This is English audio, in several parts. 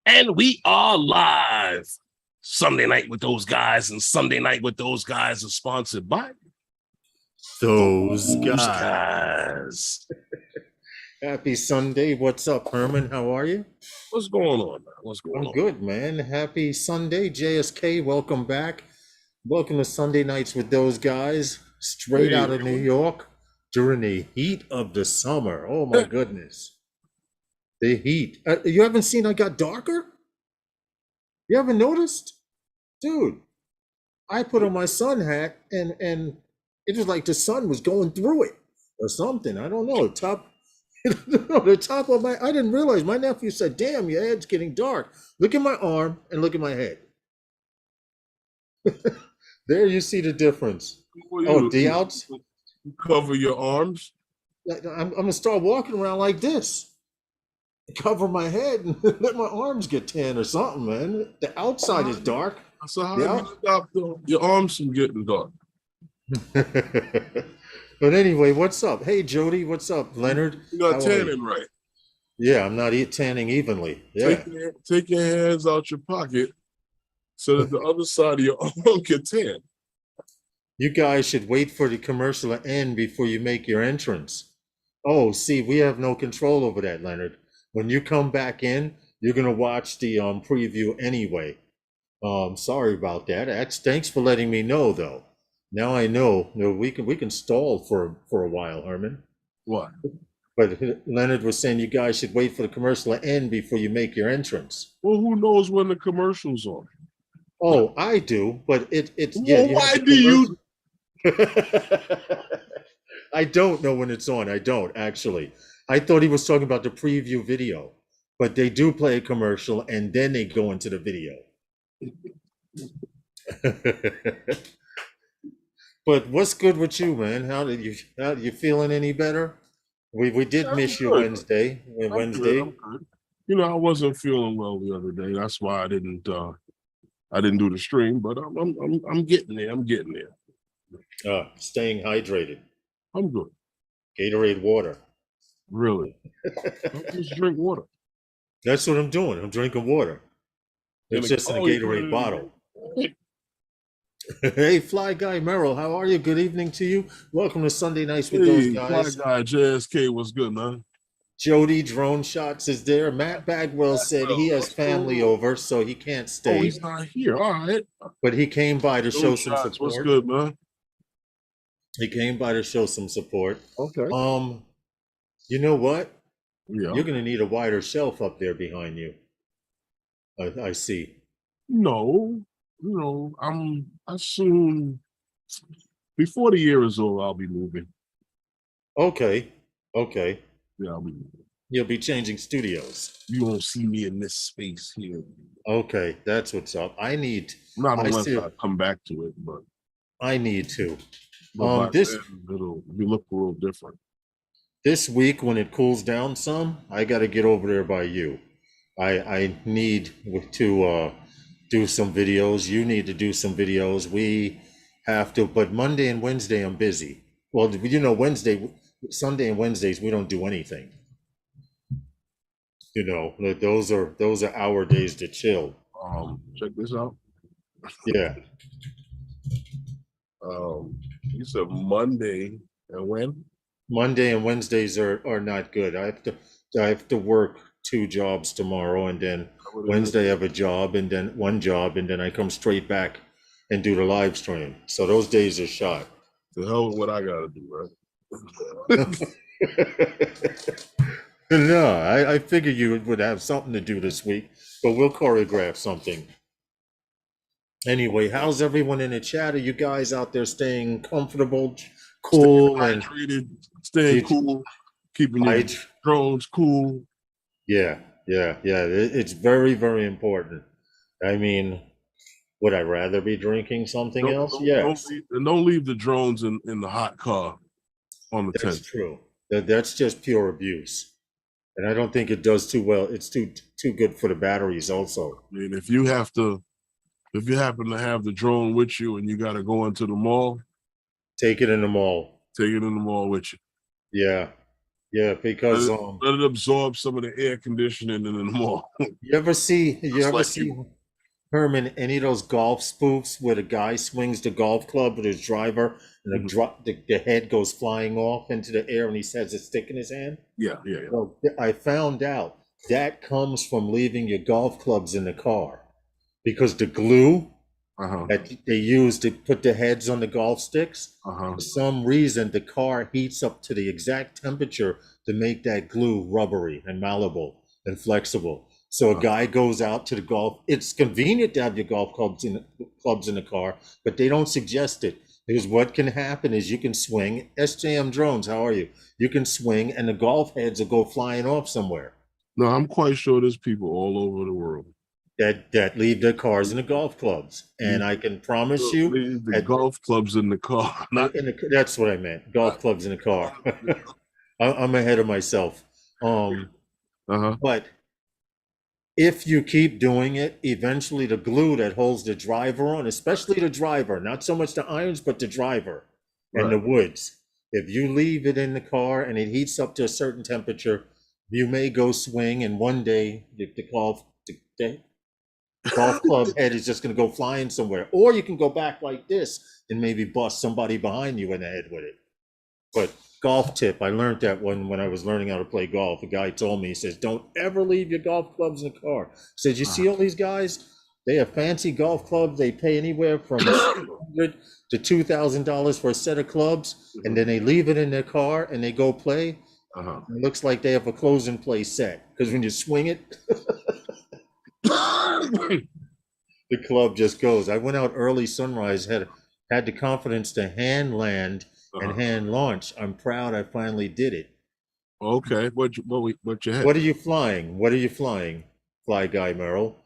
And we are live. Sunday Night with Those Guys and Sunday Night with Those Guys is sponsored by Those Those guys. Guys. Happy Sunday. What's up, Herman? How are you? What's going on, man? What's going I'm on? good, man. Happy Sunday. JSK, welcome back. Welcome to Sunday Nights with Those Guys, straight out of New York during the heat of the summer. Oh, my goodness. The heat. You haven't seen I got darker? You haven't noticed? Dude, I put on my sun hat and it was like the sun was going through it or something. I don't know. The top of my, I didn't realize. My nephew said, damn, your head's getting dark. Look at my arm and look at my head. There you see the difference. Oh, the outs. You cover your arms. I'm gonna start walking around like this. Cover my head and let my arms get tan or something, man. The outside is dark. So how do you stop your arms from getting dark? But anyway, what's up? Hey, Jody, what's up? Leonard? You got tanning right. Yeah, I'm not tanning evenly. Yeah. Take your hands out your pocket so that the other side of your arm can tan. You guys should wait for the commercial to end before you make your entrance. Oh, see, we have no control over that, Leonard. When you come back in, you're gonna watch the preview anyway. Sorry about that. Thanks for letting me know, though. Now I know. We can stall for a while, Herman. What? But Leonard was saying you guys should wait for the commercial to end before you make your entrance. Well, who knows when the commercial's on? Oh, I do, but it's well, yeah. Why do you? I don't know when it's on. I don't actually. I thought he was talking about the preview video, but they do play a commercial and then they go into the video. But what's good with you, man? How you feeling any better? We did miss you Wednesday. Wednesday. I'm good. You know, I wasn't feeling well the other day. That's why I didn't do the stream, but I'm getting there. I'm getting there. Staying hydrated. I'm good. Gatorade water. Really? Just drink water. That's what I'm doing. I'm drinking water. It's just in a Gatorade bottle. Hey, Fly Guy Merrill, how are you? Good evening to you. Welcome to Sunday Nights with Those Guys. Fly Guy JSK, what's good, man? Jody Drone Shots is there. Matt Bagwell said he has family over, so he can't stay. Oh, he's not here. All right. But he came by to show some support. What's good, man? He came by to show some support. Okay. You know what? Yeah. You're gonna need a wider shelf up there behind you. I see. No, I soon, before the year is over, I'll be moving. Okay. Yeah, I'll be moving. You'll be changing studios. You won't see me in this space here. Okay, that's what's up. Not unless I come back to it, but I need to. It'll look a little different. This week, when it cools down some, I got to get over there by you. I need to do some videos. You need to do some videos. We have to, but Monday and Wednesday I'm busy. Well, Sunday and Wednesdays we don't do anything. You know, those are our days to chill. Check this out. Yeah. You said Monday and when? Monday and Wednesdays are not good. I have to work 2 jobs tomorrow, and then Wednesday I have a job, and then 1 job, and then I come straight back and do the live stream. So those days are shot. The hell with what I gotta do, right? No, I figured you would have something to do this week, but we'll choreograph something. Anyway, how's everyone in the chat? Are you guys out there staying comfortable, cool, and hydrated, staying cool, keeping your drones cool? Yeah. It's very, very important. I mean, would I rather be drinking something else? Yes. Don't leave the drones in the hot car on the tent. That's true. That's just pure abuse. And I don't think it does too well. It's too good for the batteries also. I mean, if you happen to have the drone with you and you got to go into the mall, take it in the mall. Take it in the mall with you. Yeah. Yeah, because Let it absorb some of the air conditioning in the mall. you ever see Just like you. Herman, any of those golf spoofs where the guy swings the golf club with his driver and the head goes flying off into the air and he has a stick in his hand? Yeah. Well, I found out that comes from leaving your golf clubs in the car because the glue that they use to put the heads on the golf sticks, for some reason, the car heats up to the exact temperature to make that glue rubbery and malleable and flexible. So a guy goes out to the golf. It's convenient to have your golf clubs in the car, but they don't suggest it. Because what can happen is you can swing. SJM Drones, how are you? You can swing and the golf heads will go flying off somewhere. No, I'm quite sure there's people all over the world That leave their cars in the golf clubs. And I can promise you leave the golf clubs in the car. that's what I meant. Golf clubs in the car. I'm ahead of myself. But if you keep doing it, eventually the glue that holds the driver on, especially the driver, not so much the irons, but the driver and the woods. If you leave it in the car and it heats up to a certain temperature, you may go swing and one day the golf club head is just going to go flying somewhere. Or you can go back like this and maybe bust somebody behind you in the head with it. But golf tip, I learned that when I was learning how to play golf. A guy told me, he says, don't ever leave your golf clubs in the car. He says, you see all these guys? They have fancy golf clubs. They pay anywhere from $100 to $2,000 for a set of clubs. And then they leave it in their car and they go play. It looks like they have a close and play set. Because when you swing it, the club just goes. I went out early sunrise, had the confidence to hand land and hand launch. I'm proud I finally did it. Okay, what you had? What are you flying? What are you flying, Fly Guy Merrill?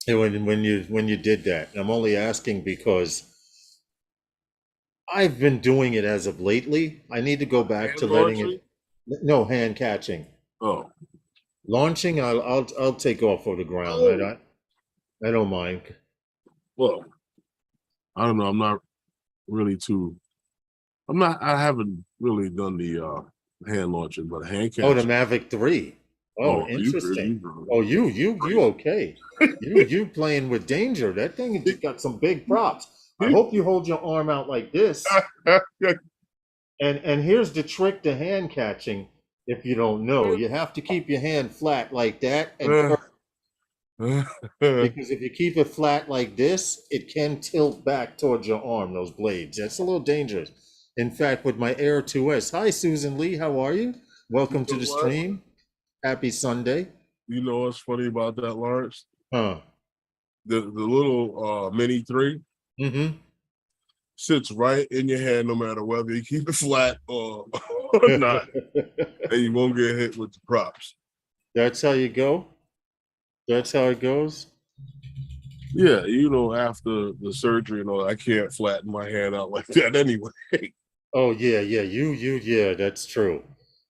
When you did that, I'm only asking because I've been doing it as of lately. I need to go back to letting it. No, hand catching. Oh, launching, I'll take off of the ground. I don't mind. Well, I don't know. I'm not really I haven't really done the hand launching, but hand catching. Oh, the Mavic 3. Oh, interesting. You okay. you playing with danger. That thing just got some big props. I hope you hold your arm out like this. And here's the trick to hand catching. If you don't know, you have to keep your hand flat like that and because if you keep it flat like this, it can tilt back towards your arm, those blades. That's a little dangerous. In fact, with my Air 2S. Hi, Susan Lee. How are you? Welcome to the stream. Happy Sunday. You know what's funny about that, Lawrence? The little Mini 3 sits right in your hand no matter whether you keep it flat or not. And you won't get hit with the props. That's how you go? That's how it goes? Yeah, after the surgery and all, I can't flatten my hand out like that anyway. Oh, yeah, yeah, that's true.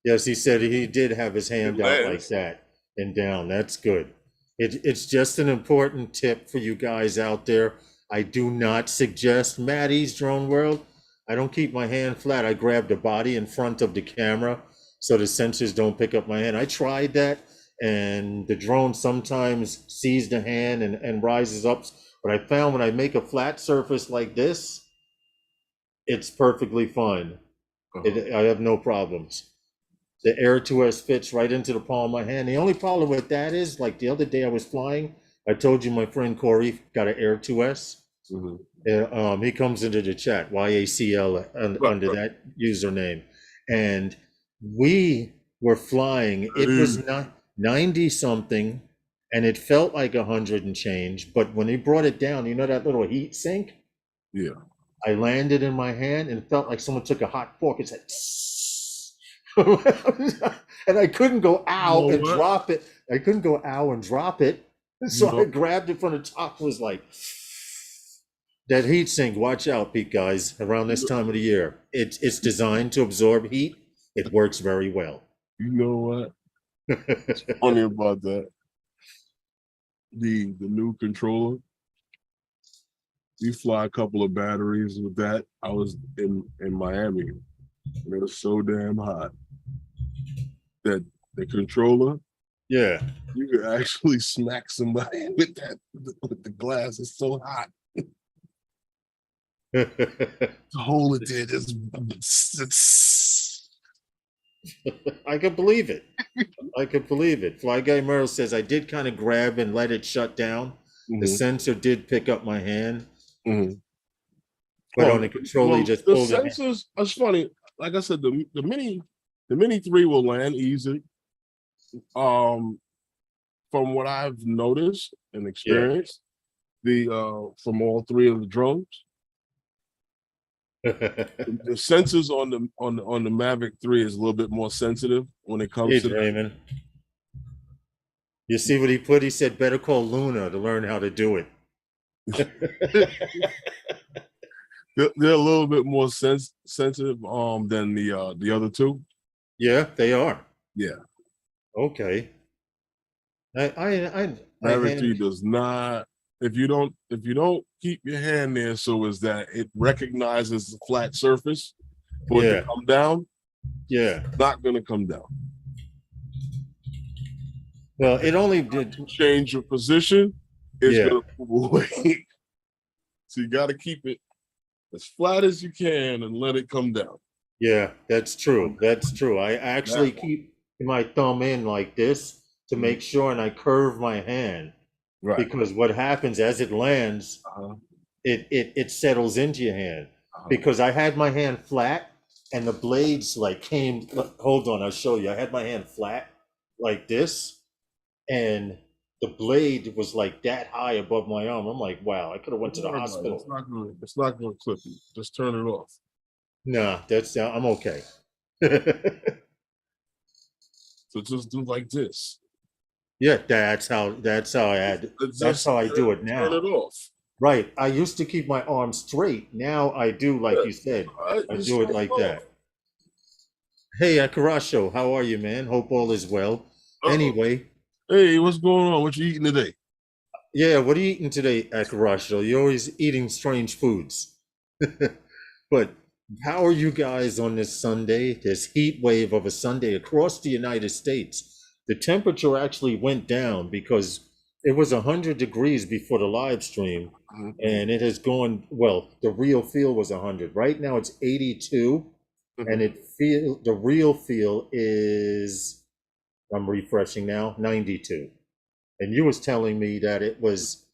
Yes, he said he did have his hand out like that and down. That's good. It's just an important tip for you guys out there. I do not suggest Maddie's Drone World. I don't keep my hand flat. I grab the body in front of the camera so the sensors don't pick up my hand. I tried that, and the drone sometimes sees the hand and rises up. But I found when I make a flat surface like this, it's perfectly fine. I have no problems. The Air 2S fits right into the palm of my hand. The only problem with that is, like the other day I was flying, I told you my friend Corey got an Air 2S. He comes into the chat, YACL, under that username. And we were flying. It was 90 something, and it felt like 100 and change. But when he brought it down, you know that little heat sink? Yeah. I landed in my hand and it felt like someone took a hot fork and said, and I couldn't go ow and drop it. I couldn't go ow and drop it. So I grabbed it from the top. It was like, that heat sink, watch out, Pete, guys, around this time of the year. It's designed to absorb heat. It works very well. You know what? It's funny about that. The new controller, you fly a couple of batteries with that. I was in Miami They're so damn hot that the controller, Yeah. you could actually smack somebody with that with the glass. It's so hot. To hold it there, just it's I could believe it. I could believe it. Fly Guy Merle says I did kind of grab and let it shut down. The mhm, sensor did pick up my hand, mhm. but on the controller, you just The pulled it. sensors. It's funny. Like I said, the mini 3 will land easy. Um, from what I've noticed and Yeah. experienced, the from all three of the drones, the sensors on the Mavic 3 is a little bit more sensitive when it comes Hey, to Raymond. You see what he put? He said, better call Luna to learn how to do it. that. They're a little bit more sensitive than the other two. Yeah, they are. Yeah, Okay. I Mavic 3 hand, does not. If you don't keep your hand there so as that it recognizes the flat surface for it to yeah, come down, yeah. not gonna come down. Well, it only did, Change your position, it's yeah, gonna move away. So you got to keep it as flat as you can and let it come down. yeah, that's true. That's true. I actually That one. keep my thumb in like this to Mhm. make sure, and I curve my hand Right. because what happens as it lands, Uh-huh. it settles into your hand. Uh-huh. Because I had my hand flat and the blades like came, hold on, I'll show you. I had my hand flat like this, and the blade was like that high above my arm. I'm like, wow, I could have went to Don't the worry about it. It's hospital. not gonna. It's not gonna clip you. Just turn it off. Nah, that's I'm okay. So just do like this. Yeah, that's how I had that's Just how I do it turn now. it off. Right. I used to keep my arms straight. Now I do like Yeah. you said. I Just do it turn it like off. that. Hey, Akarasho, how are you, man? Hope all is well. Uh-oh. Anyway, Hey, what's going on? What you eating today? yeah, what are you eating today, Akarasho? You're always eating strange foods. But how are you guys on this Sunday, this heat wave of a Sunday across the United States? The temperature actually went down because it was 100 degrees before the live stream, Mhm, and it has gone, well, the real feel was 100. Right now it's 82, and mhm. the real feel is, I'm refreshing now, 92. And you was telling me that it was,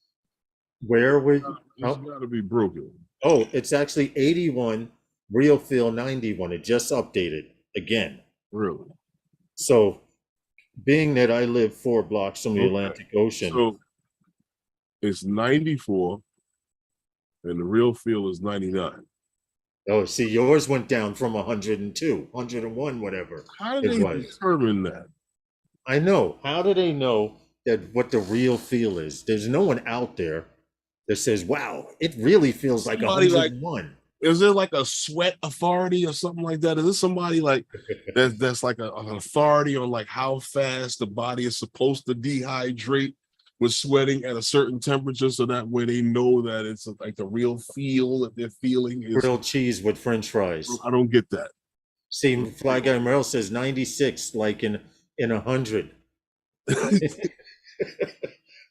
where were you? It's got to be broken. Oh, it's actually 81, real feel 91. It just updated again. Really? So, being that I live 4 blocks from the Okay. Atlantic Ocean, So it's 94, and the real feel is 99. oh, see, yours went down from 102, 101, whatever How do it they was. determine that? I know. How do they know that what the real feel is? There's no one out there that says, wow, it really feels like Somebody like, 101. is there like a sweat authority or something like that? Is there somebody like that's like an authority on like how fast the body is supposed to dehydrate with sweating at a certain temperature, so that way they know that it's like the real feel that they're feeling is. Grilled cheese with French fries. I don't get that. See, Fly Guy Merrill says 96, like in 100.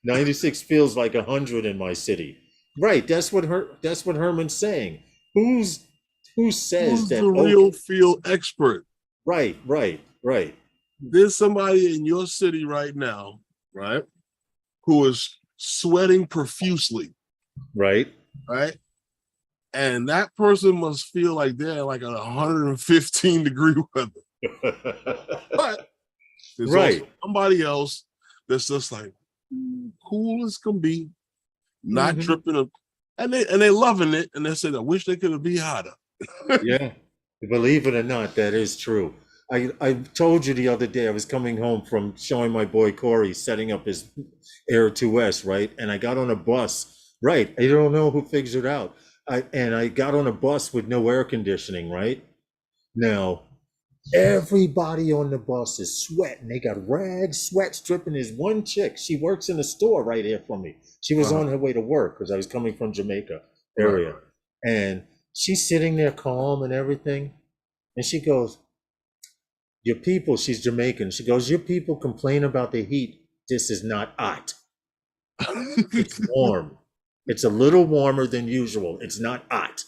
96 feels like 100 in my city. Right, that's what Herman's saying. Who says Who's the that, real okay, feel expert? right. There's somebody in your city right now, right, who is sweating profusely, Right. right? And that person must feel like they're like at 115-degree weather. But there's also Right. somebody else that's just like cool as can be, not Hmm. dripping, and they loving it, and they said, "I wish they could have been hotter." Yeah. Believe it or not, that is true. I told you the other day I was coming home from showing my boy Corey setting up his Air 2S, right? And I got on a bus, right? I don't know who figured it out. I got on a bus with no air conditioning, right? Now, everybody on the bus is sweating. They got rags, sweat dripping. There's one chick. She works in a store right here from me. She was Uh-huh. on her way to work because I was coming from Jamaica Right, area. And she's sitting there calm and everything. And she goes, your people, she's Jamaican. She goes, your people complain about the heat. This is not hot. It's warm. It's a little warmer than usual. It's not hot.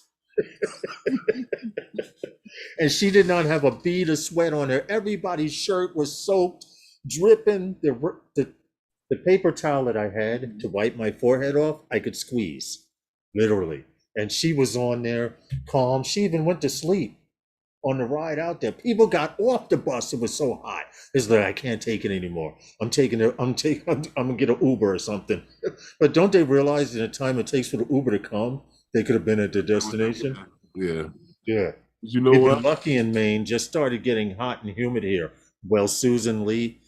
And she did not have a bead of sweat on her. Everybody's shirt was soaked, dripping. The paper towel that I had to wipe my forehead off, I could squeeze, literally. And she was on there calm. She even went to sleep on the ride out there. People got off the bus. It was so hot. It's like, I can't take it anymore. I'm gonna get an Uber or something. But don't they realize in the time it takes for the Uber to come, they could have been at their destination? Yeah. Yeah. You know We've what? been lucky in Maine, just started getting hot and humid here. Well, Susan Lee,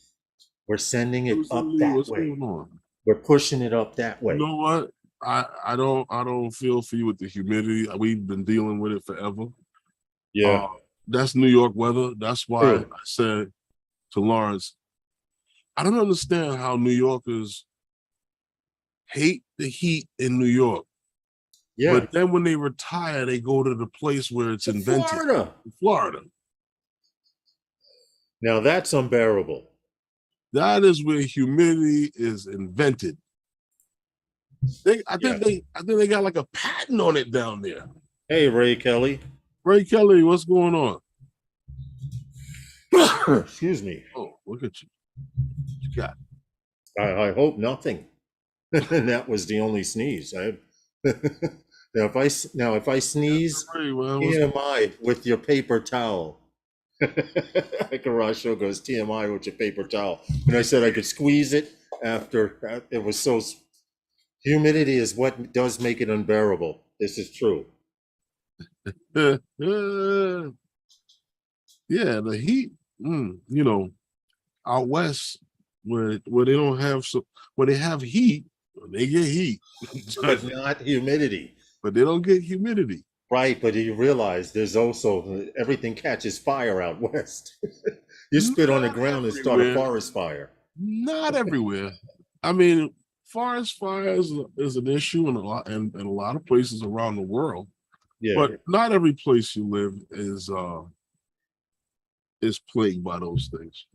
we're sending it up that What's way. going on? We're pushing it up that way. You know what? I don't feel for you with the humidity. We've been dealing with it forever. Yeah. That's New York weather. That's why True. I said to Lawrence, I don't understand how New Yorkers hate the heat in New York. Yeah. But then when they retire, they go to the place where it's invented. Florida. Now that's unbearable. That is where humidity is invented. I think they got like a patent on it down there. Hey, Ray Kelly. Ray Kelly, what's going on? Excuse me. Oh, look at you. What you got? I hope nothing. And that was the only sneeze. Now if I sneeze, TMI with your paper towel. Garage goes TMI with your paper towel. And I said I could squeeze it after it was so. Humidity is what does make it unbearable. This is true. Yeah, the heat. You know, out west where they don't have where they have heat, they get heat, but not humidity. But they don't get humidity. Right, but you realize there's also everything catches fire out west. You spit on the ground and start a forest fire. Not everywhere. I mean, forest fires is an issue in a lot of places around the world. Yeah. But not every place you live is plagued by those things.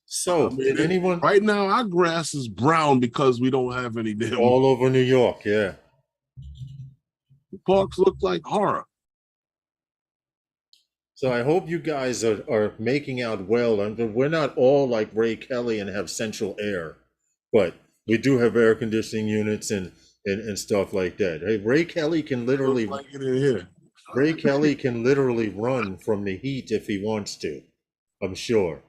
So, did anyone right now our grass is brown because we don't have any damn all over New York, yeah. The parks look like horror. So I hope you guys are making out well. And we're not all like Ray Kelly and have central air, but we do have air conditioning units and stuff like that. Hey, Ray Kelly can literally like it in here. Ray Kelly can literally run from the heat if he wants to. I'm sure.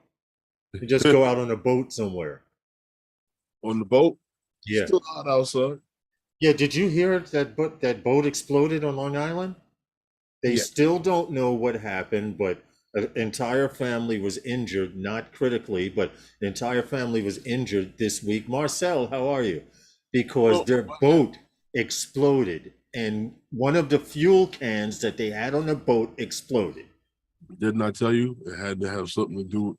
You just go out on a boat somewhere. On the boat? Yeah. Still hot outside. Yeah, did you hear that boat exploded on Long Island? They still don't know what happened, but an entire family was injured, not critically, but the entire family was injured this week. Marcel, how are you? Because their boat exploded, and one of the fuel cans that they had on the boat exploded. Didn't I tell you it had to have something to do with?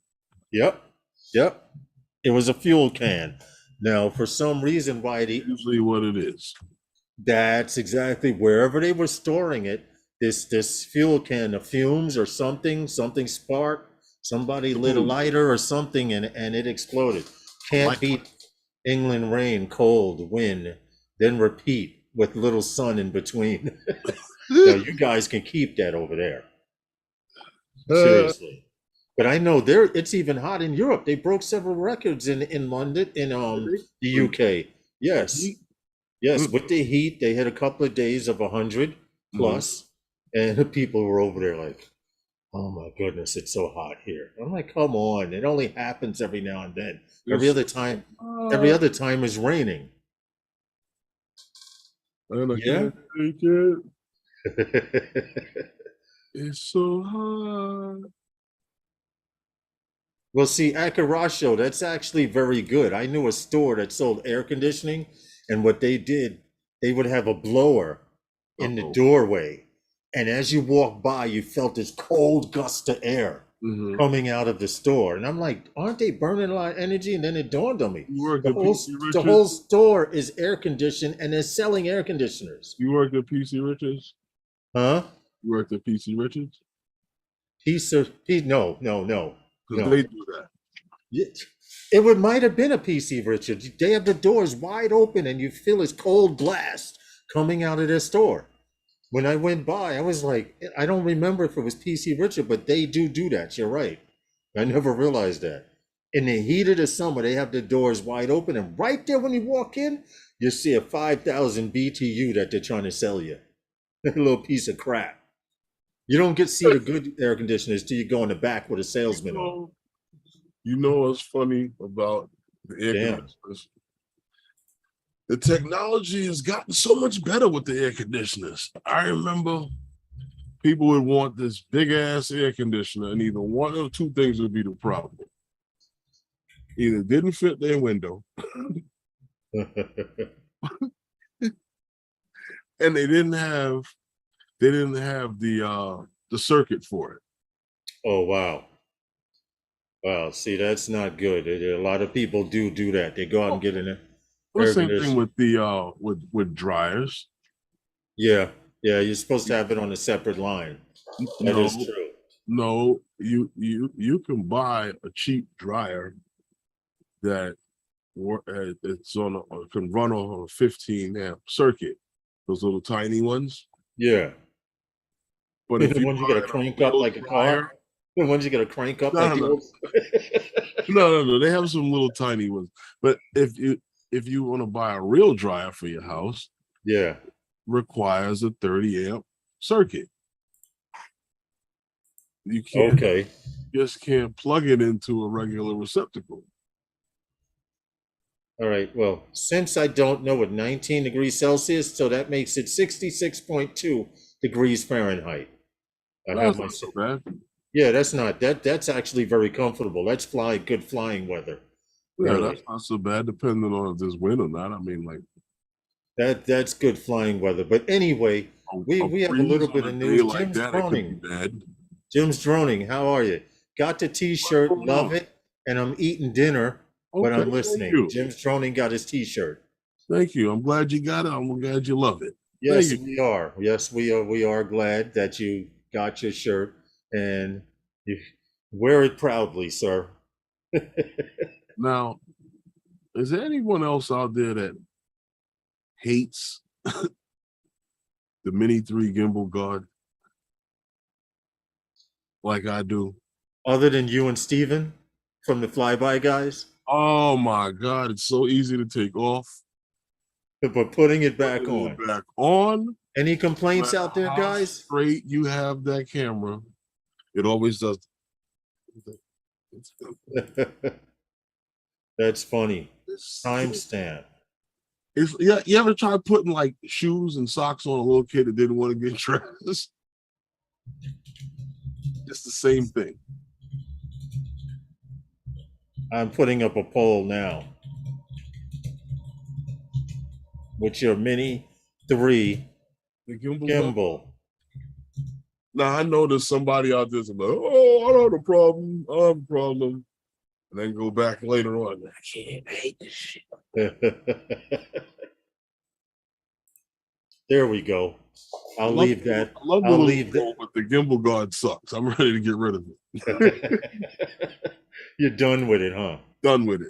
Yep. It was a fuel can. Now, for some reason, Whitey, usually what it is. That's exactly wherever they were storing it. This fuel can, the fumes or something sparked. Somebody lit a lighter or something, and it exploded. Can't beat England rain, cold, wind, then repeat with little sun in between. Now you guys can keep that over there. Seriously. But I know it's even hot in Europe. They broke several records in London, in the UK. Yes. With the heat, they had a couple of days of 100 plus, and the people were over there like, oh my goodness, it's so hot here. I'm like, come on, it only happens every now and then. Every other time is raining. Yeah. It's so hot. Well, see, at Carrasco, that's actually very good. I knew a store that sold air conditioning, and what they did, they would have a blower in the doorway. And as you walk by, you felt this cold gust of air coming out of the store. And I'm like, aren't they burning a lot of energy? And then it dawned on me. The whole store is air conditioned, and they're selling air conditioners. You worked at PC Richards? Huh? You worked at PC Richards? No. Because they do that. It might have been a PC, Richard. They have the doors wide open and you feel this cold blast coming out of their store. When I went by, I was like, I don't remember if it was PC Richard, but they do that. You're right. I never realized that. In the heat of the summer, they have the doors wide open, and right there when you walk in, you see a 5,000 BTU that they're trying to sell you. A little piece of crap. You don't get to see the good air conditioners till you go in the back with a salesman on. You know what's funny about the air conditioners? The technology has gotten so much better with the air conditioners. I remember people would want this big ass air conditioner, and either one or two things would be the problem. Either didn't fit their window, and they didn't have the circuit for it. Oh wow. Wow, see, that's not good. A lot of people do that. They go out and get in it. Well, the same thing with the with dryers. Yeah, you're supposed to have it on a separate line. That is true. No, you can buy a cheap dryer that it's can run on a 15 amp circuit. Those little tiny ones. Yeah. But if the ones you gotta crank up like a car. The ones you gotta crank up like no. No. They have some little tiny ones. But if you want to buy a real dryer for your house, yeah, requires a 30 amp circuit. You just can't plug it into a regular receptacle. All right, well, since I don't know what 19 degrees Celsius, so that makes it 66.2 degrees Fahrenheit. That's not so bad. Yeah, that's actually very comfortable. That's good flying weather. Yeah, really. That's not so bad, depending on if there's wind or not. I mean, like that's good flying weather. But anyway, we have a little bit of news. Like Jim's droning. Jim's droning. How are you? Got the t-shirt, love it, and I'm eating dinner, but I'm listening. Jim's droning got his t-shirt. Thank you. I'm glad you got it. I'm glad you love it. Yes, we are. Yes, we are. We are glad that you got your shirt and you wear it proudly, sir. Now, is there anyone else out there that hates the M3E Gimbal Guard like I do? Other than you and Steven from the Flyby Guys? Oh my God, it's so easy to take off. But putting it back on. Any complaints out there, guys? Straight you have that camera. It always does. That's funny. Timestamp. Yeah, you ever try putting like shoes and socks on a little kid that didn't want to get dressed? It's the same thing. I'm putting up a poll now. With your M3E gimbal. Now I know there's somebody out there that's like, oh, I don't have a problem. I have a problem. And then go back later on. I hate this shit. There we go. I'll leave that. I'll leave that. But the Gimbal Guard sucks. I'm ready to get rid of it. You're done with it, huh? Done with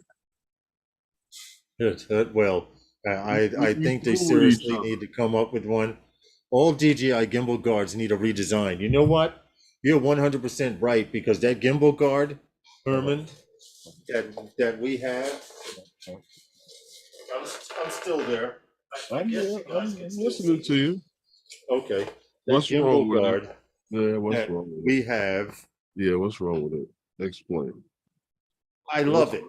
it. Well, I think they seriously need to come up with one. All DJI Gimbal Guards need a redesign. You know what? You're 100% right, because that Gimbal Guard, Herman, that we have, I'm still there. I'm listening to you. Okay. What's wrong with it? Yeah, what's wrong with it? We have. Yeah, what's wrong with it? Explain. I love it.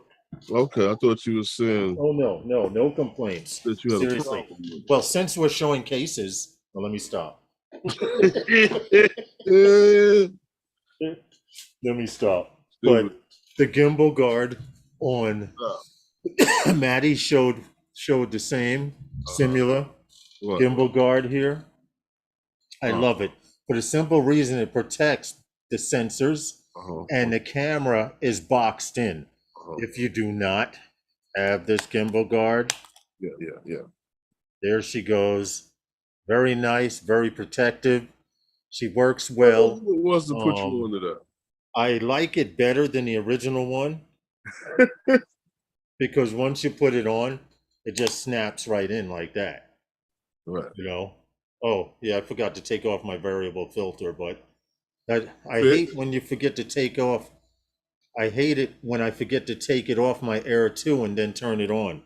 Okay, I thought you were saying. Oh no complaints. That you had seriously. Well, since we're showing cases, well, let me stop. Let me stop. But the Gimbal Guard on Maddie showed the same similar Gimbal Guard here. I love it for the simple reason it protects the sensors and the camera is boxed in. If you do not have this Gimbal Guard, yeah. There she goes. Very nice, very protective. She works well. What was to put you into that? I like it better than the original one because once you put it on, it just snaps right in like that. Right. You know? Oh, yeah, I forgot to take off my variable filter, but I Fit. hate when you forget to take off. I hate it when I forget to take it off my Air 2 and then turn it on.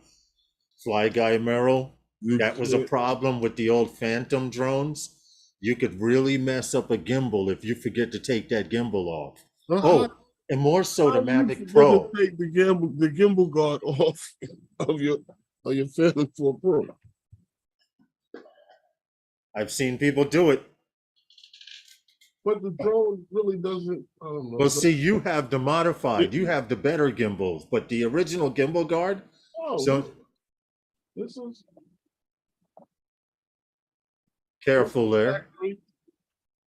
Fly Guy Merrill, that was a problem with the old Phantom drones. You could really mess up a gimbal if you forget to take that gimbal off. Oh, and more so the Mavic Pro. To take the gimbal guard off of your Phantom 4 Pro. I've seen people do it. But the drone really doesn't. I don't know. Well, see, you have the modified, you have the better gimbals, but the original Gimbal Guard. Oh, So this is careful there.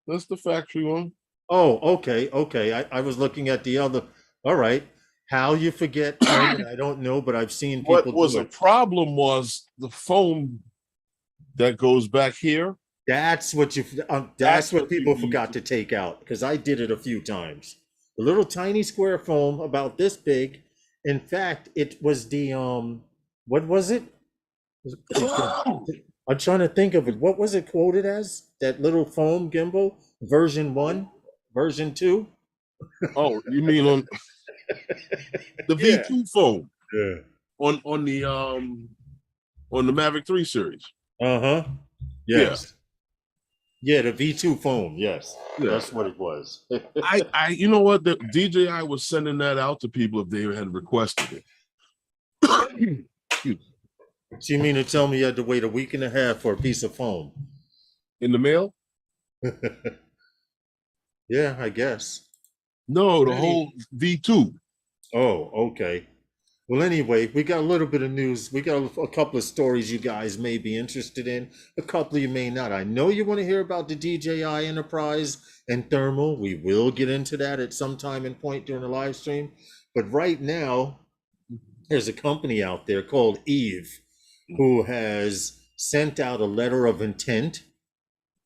That's the factory one. Oh, okay, okay. I was looking at the other. All right. How you forget, I don't know, but I've seen people. What was a problem was the foam that goes back here. That's what you. That's what people forgot to take out because I did it a few times. The little tiny square foam about this big. In fact, it was the what was it? I'm trying to think of it. What was it quoted as? That little foam gimbal, version 1, version 2. Oh, you mean on the V2 foam? Yeah. On the Mavic 3 series. Yes. Yeah, the V2 foam. Yes, that's what it was. I you know what, the DJI was sending that out to people if they had requested it. So you mean to tell me you had to wait a week and a half for a piece of foam in the mail? Yeah, I guess. No, the whole V2. Oh, okay. Well, anyway, we got a little bit of news. We got a couple of stories you guys may be interested in. A couple you may not. I know you want to hear about the DJI Enterprise and thermal. We will get into that at some time and point during the live stream. But right now, there's a company out there called Eve who has sent out a letter of intent.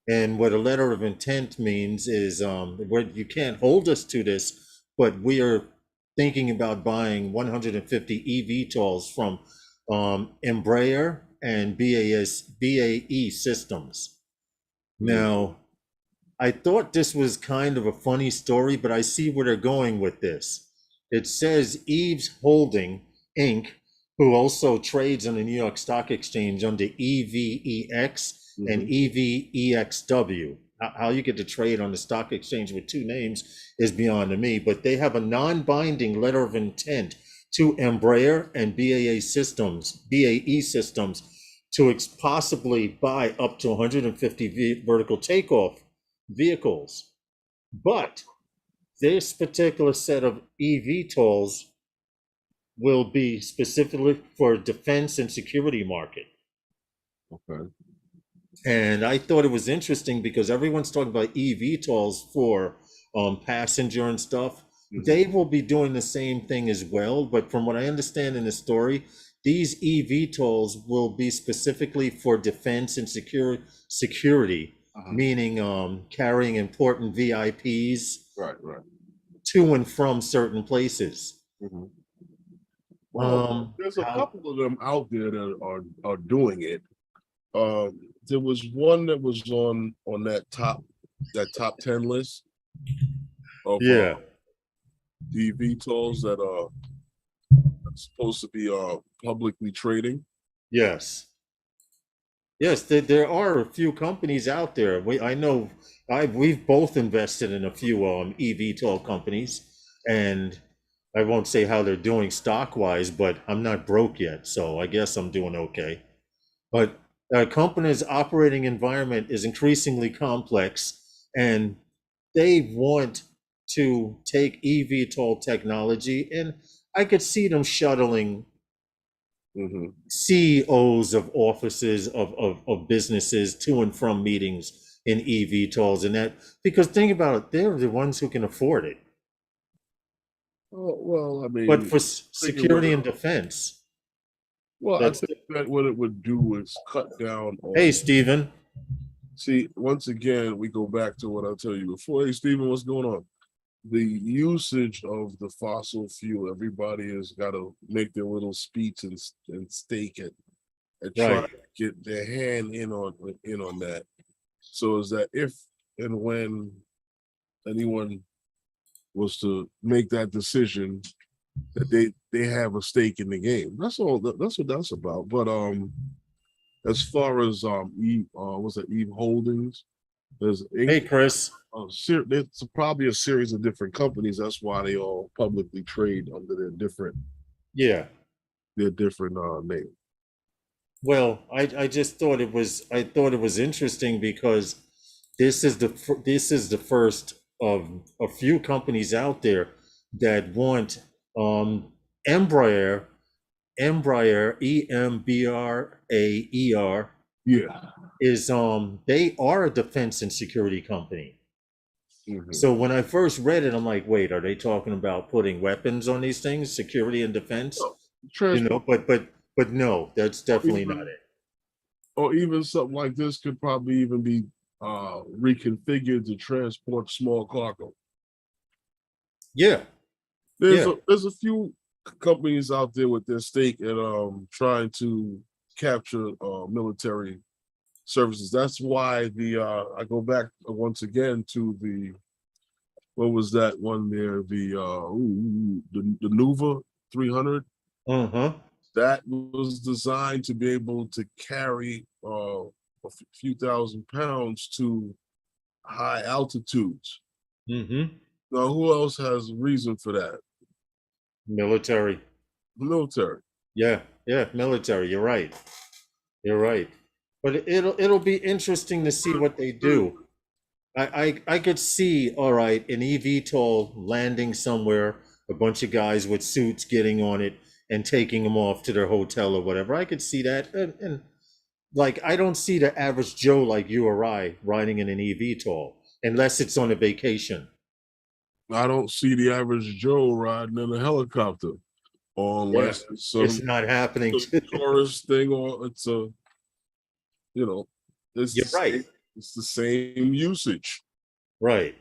And what a letter of intent means is you can't hold us to this, but we are thinking about buying 150 eVTOLs from Embraer and BAE systems. Now, I thought this was kind of a funny story, but I see where they're going with this. It says Eve's Holding, Inc., who also trades on the New York Stock Exchange under EVEX and EVEXW. How you get to trade on the stock exchange with two names is beyond me, but they have a non-binding letter of intent to Embraer and BAE systems to possibly buy up to 150 vertical takeoff vehicles. But this particular set of eVTOLs will be specifically for defense and security market. Okay. And I thought it was interesting because everyone's talking about eVTOLs for passenger and stuff. They will be doing the same thing as well. But from what I understand in the story, these eVTOLs will be specifically for defense and security, meaning carrying important VIPs to and from certain places. Well, there's a couple of them out there that are doing it. There was one that was on that top 10 list of the VTOLs that are supposed to be publicly trading. Yes, there are a few companies out there. I know we've both invested in a few eVTOL companies, and I won't say how they're doing stock wise, but I'm not broke yet, so I guess I'm doing okay. But a company's operating environment is increasingly complex, and they want to take eVTOL technology, and I could see them shuttling CEOs of offices of businesses to and from meetings in eVTOLs, and that because think about it, they're the ones who can afford it. Well, I mean, but for security and defense. Well, I think that what it would do is cut down on. Hey, Stephen. See, once again, we go back to what I tell you before. Hey, Stephen, what's going on? The usage of the fossil fuel, everybody has got to make their little speech and stake it and try Right. to get their hand in on that. So is that if and when anyone was to make that decision, that they have a stake in the game. That's all. That's what that's about. But as far as Eve, what's that? Eve Holdings. There's Hey, Chris. there's probably a series of different companies. That's why they all publicly trade under Yeah. their different name. Well, I just thought it was interesting because this is the first of a few companies out there that want Embraer, Embraer Yeah. is they are a defense and security company. Mhm. So when I first read it, I'm like, wait, are they talking about putting weapons on these things, security and defense? So, transport, But no, that's or definitely not even, it. or even something like this could probably even be reconfigured to transport small cargo. Yeah, There's yeah. there's a few companies out there with their stake in trying to capture military services. That's why the I go back once again to the what was that one there? The Nuva 300. Uh-huh. That was designed to be able to carry few thousand pounds to high altitudes. Mm-hmm. Now, who else has reason for that? Military. The military. Yeah, yeah, military. You're right. You're right. But it'll be interesting to see what they do. I could see, all right, an eVTOL landing somewhere, a bunch of guys with suits getting on it and taking them off to their hotel or whatever. I could see that. And like, I don't see the average Joe like you or I riding in an eVTOL unless it's on a vacation. I don't see the average Joe riding in a helicopter, Yeah, unless it's it's not happening. some tourist thing, or it's a, you know, You're right. it's the same usage. Right.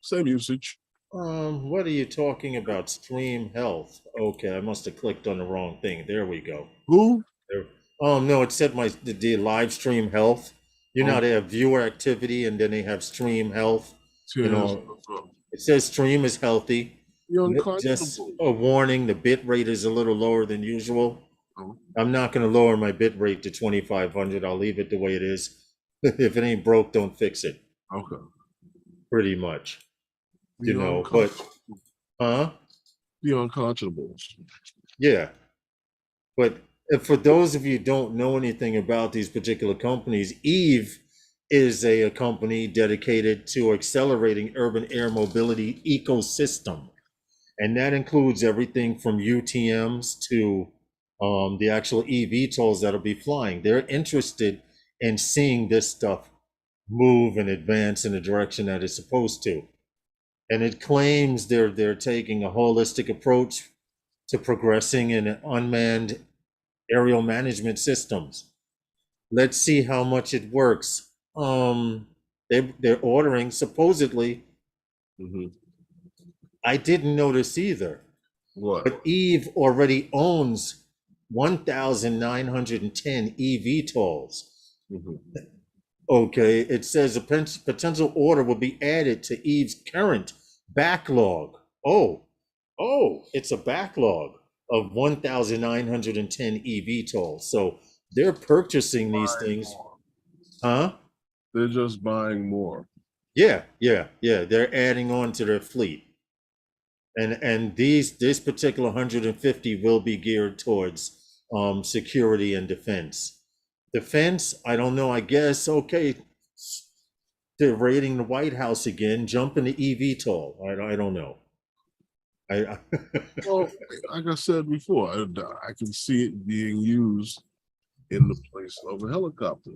Same usage. What are you talking about? Stream health. Okay, I must have clicked on the wrong thing. There we go. Who? There. Oh no, it said the live stream health. You know, Um, they have viewer activity and then they have stream health. You Tears know, it says stream is healthy. the Just unconscionable. a warning, the bit rate is a little lower than usual. Oh, I'm not going to lower my bit rate to 2500. I'll leave it the way it is. If it ain't broke, don't fix it. okay. Pretty much. The You know, but huh? the unconscionable. Yeah. But if for those of you who don't know anything about these particular companies, Eve is a company dedicated to accelerating urban air mobility ecosystem. And that includes everything from UTMs to the actual eVTOLs that'll be flying. They're interested in seeing this stuff move and advance in the direction that it's supposed to. And it claims they're taking a holistic approach to progressing in unmanned aerial management systems. Let's see how much it works. They're ordering supposedly. Mhm. I didn't notice either, What? but Eve already owns 1,910 eVTOLs. Mhm. Okay, it says a potential order will be added to Eve's current backlog. It's a backlog of 1,910 eVTOLs. So they're purchasing these Buying things, more. huh? They're just buying more. Yeah, yeah, yeah. They're adding on to their fleet. And this particular 150 will be geared towards security and defense. Defense, I don't know. I guess okay. They're raiding the White House again. Jump into eVTOL. I don't know. I Well, like I said before, I can see it being used in the place of a helicopter.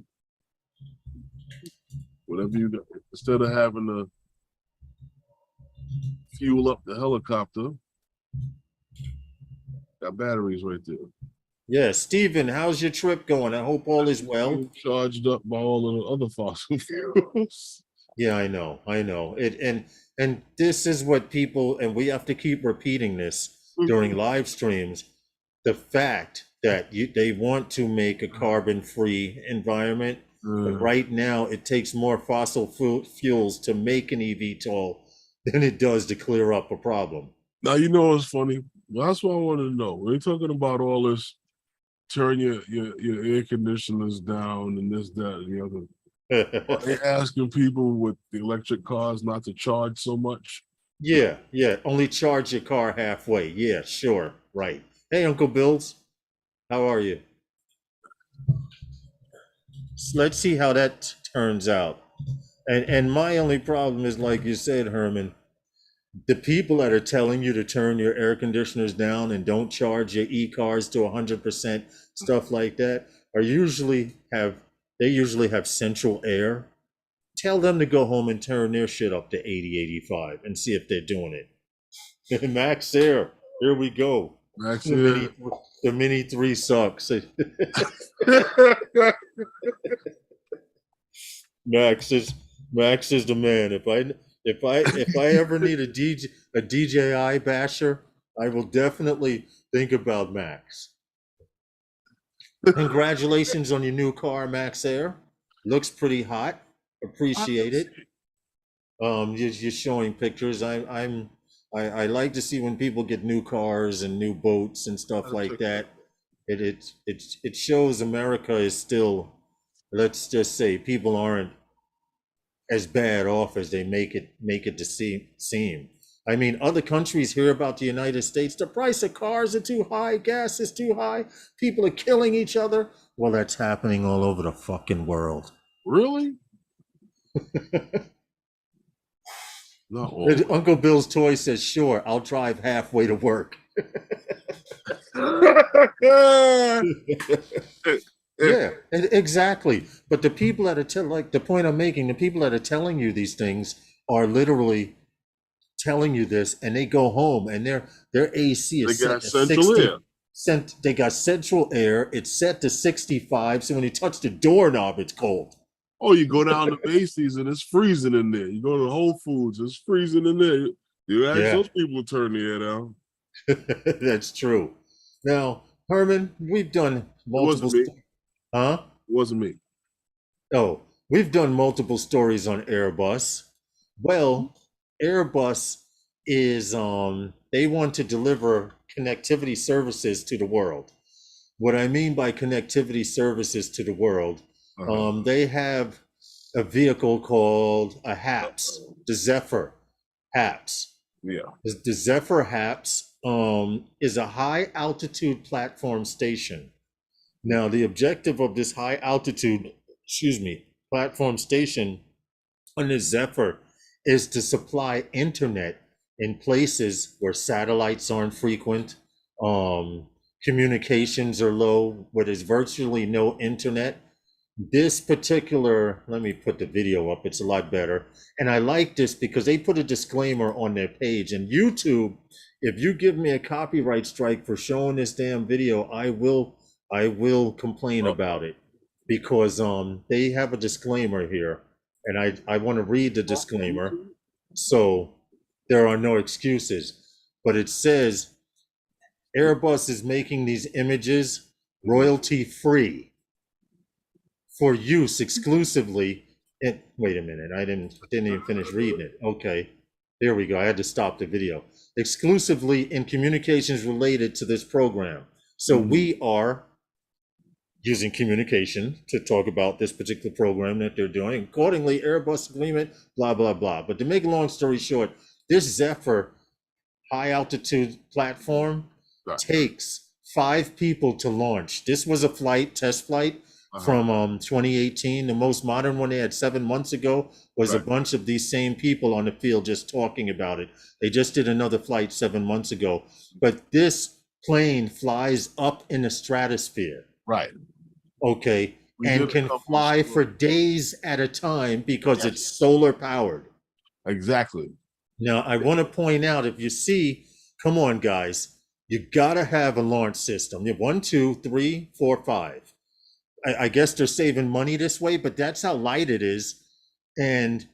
Whatever you do, instead of having to fuel up the helicopter, got batteries right there. Yeah, Steven, how's your trip going? I hope all is well. Being charged up by all of the other fossil fuels. Yeah, I know. And this is what people, and we have to keep repeating this during live streams. The fact that they want to make a carbon-free environment, but right now it takes more fossil fuels to make an eVTOL than it does to clear up a problem. Now you know what's funny. That's what I want to know. We're talking about all this. Turn your air conditioners down and this, that, and the other. Are they asking people with the electric cars not to charge so much? Yeah, only charge your car halfway. Yeah, sure, right. Hey, Uncle Bills, how are you? So let's see how that turns out. And my only problem is, like you said, Herman, the people that are telling you to turn your air conditioners down and don't charge your e-cars to 100%, stuff like that, usually have central air. Tell them to go home and turn their shit up to 80, 85 and see if they're doing it. Max Air, here we go. Max Air. The Mini 3 sucks. Max is the man. If I ever need a DJI basher, I will definitely think about Max. Congratulations on your new car, Max Air. Looks pretty hot. Appreciate it. You're showing pictures. I like to see when people get new cars and new boats and stuff like that. It shows America is still, let's just say, people aren't as bad off as they make it to seem. I mean, other countries hear about the United States. The price of cars are too high. Gas is too high. People are killing each other. Well, that's happening all over the fucking world. Really? Not all. Uncle Bill's toy says, "Sure, I'll drive halfway to work." Yeah, exactly. But the people that are like the point I'm making, the people that are telling you these things are literally telling you this, and they go home and their AC is set to 60. They got central air. It's set to 65. So when you touch the doorknob, it's cold. Oh, you go down to Macy's and it's freezing in there. You go to Whole Foods, it's freezing in there. You ask those people to turn the air down. That's true. Now, Herman, we've done multiple. It wasn't me. Huh? It wasn't me. Oh, we've done multiple stories on Airbus. Well, Airbus is they want to deliver connectivity services to the world. What I mean by connectivity services to the world, they have a vehicle called a HAPS, the Zephyr HAPS. Yeah. The Zephyr HAPS is a high altitude platform station. Now, the objective of this high altitude, platform station on the Zephyr is to supply internet in places where satellites aren't frequent, communications are low, where there's virtually no internet. This particular, let me put the video up, it's a lot better. And I like this because they put a disclaimer on their page. And YouTube, if you give me a copyright strike for showing this damn video, I will complain about it, because they have a disclaimer here. And I want to read the disclaimer so there are no excuses. But it says, Airbus is making these images royalty free for use exclusively. Wait a minute, I didn't even finish reading it. Okay, there we go. I had to stop the video. Exclusively in communications related to this program. So we are using communication to talk about this particular program that they're doing. Accordingly, Airbus agreement, blah, blah, blah. But to make a long story short, this Zephyr high altitude platform takes 5 people to launch. This was a test flight from 2018. The most modern one they had 7 months ago was a bunch of these same people on the field just talking about it. They just did another flight 7 months ago. But this plane flies up in the stratosphere. Right. Okay. And can fly for days at a time because it's solar powered. Exactly. Now, I want to point out, if you see, come on, guys, you gotta have a launch system. You have 1, 2, 3, 4, 5. I guess they're saving money this way, but that's how light it is. And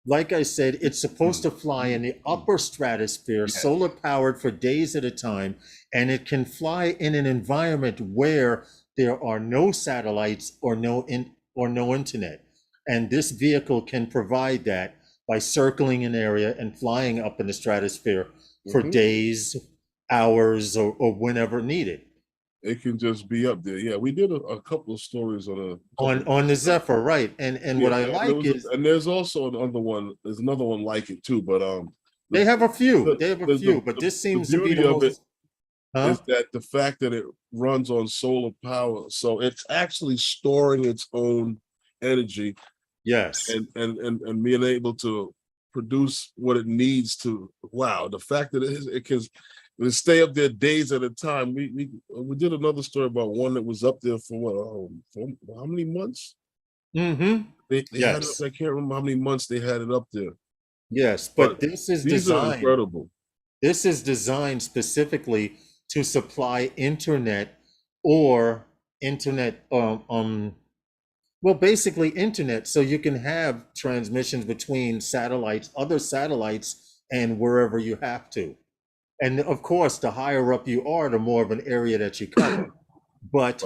like I said, it's supposed to fly in the upper stratosphere, solar powered for days at a time, and it can fly in an environment where there are no satellites or no internet. And this vehicle can provide that by circling an area and flying up in the stratosphere for days, hours, or whenever needed. It can just be up there. Yeah, we did a couple of stories on the Zephyr, right? And what I like is, and there's also another one. There's another one like it too, but they have a few. But this seems to be the most. Is that the fact that it runs on solar power, so it's actually storing its own energy. Yes, and being able to produce what it needs to. Wow, the fact that it can stay up there days at a time. We did another story about one that was up there for what? For how many months? They had it, I can't remember how many months they had it up there. Yes, but this is designed. Incredible. This is designed specifically to supply internet or internet. Well, basically internet, so you can have transmissions between satellites, other satellites, and wherever you have to. And of course, the higher up you are, the more of an area that you cover. But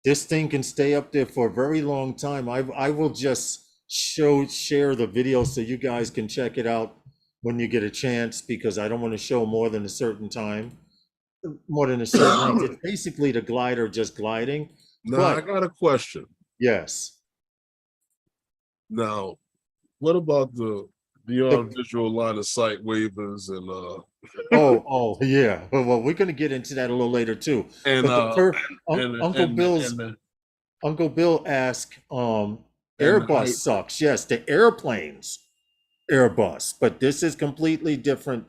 this thing can stay up there for a very long time. I will just share the video so you guys can check it out when you get a chance, because I don't want to show more than a certain time, more than a certain length. It's basically the glider just gliding. Now, I got a question. Yes. Now, what about the beyond visual line of sight waivers and oh yeah, well, we're going to get into that a little later too. And Uncle Bill asked, Airbus sucks. Yes, the airplanes Airbus, but this is completely different.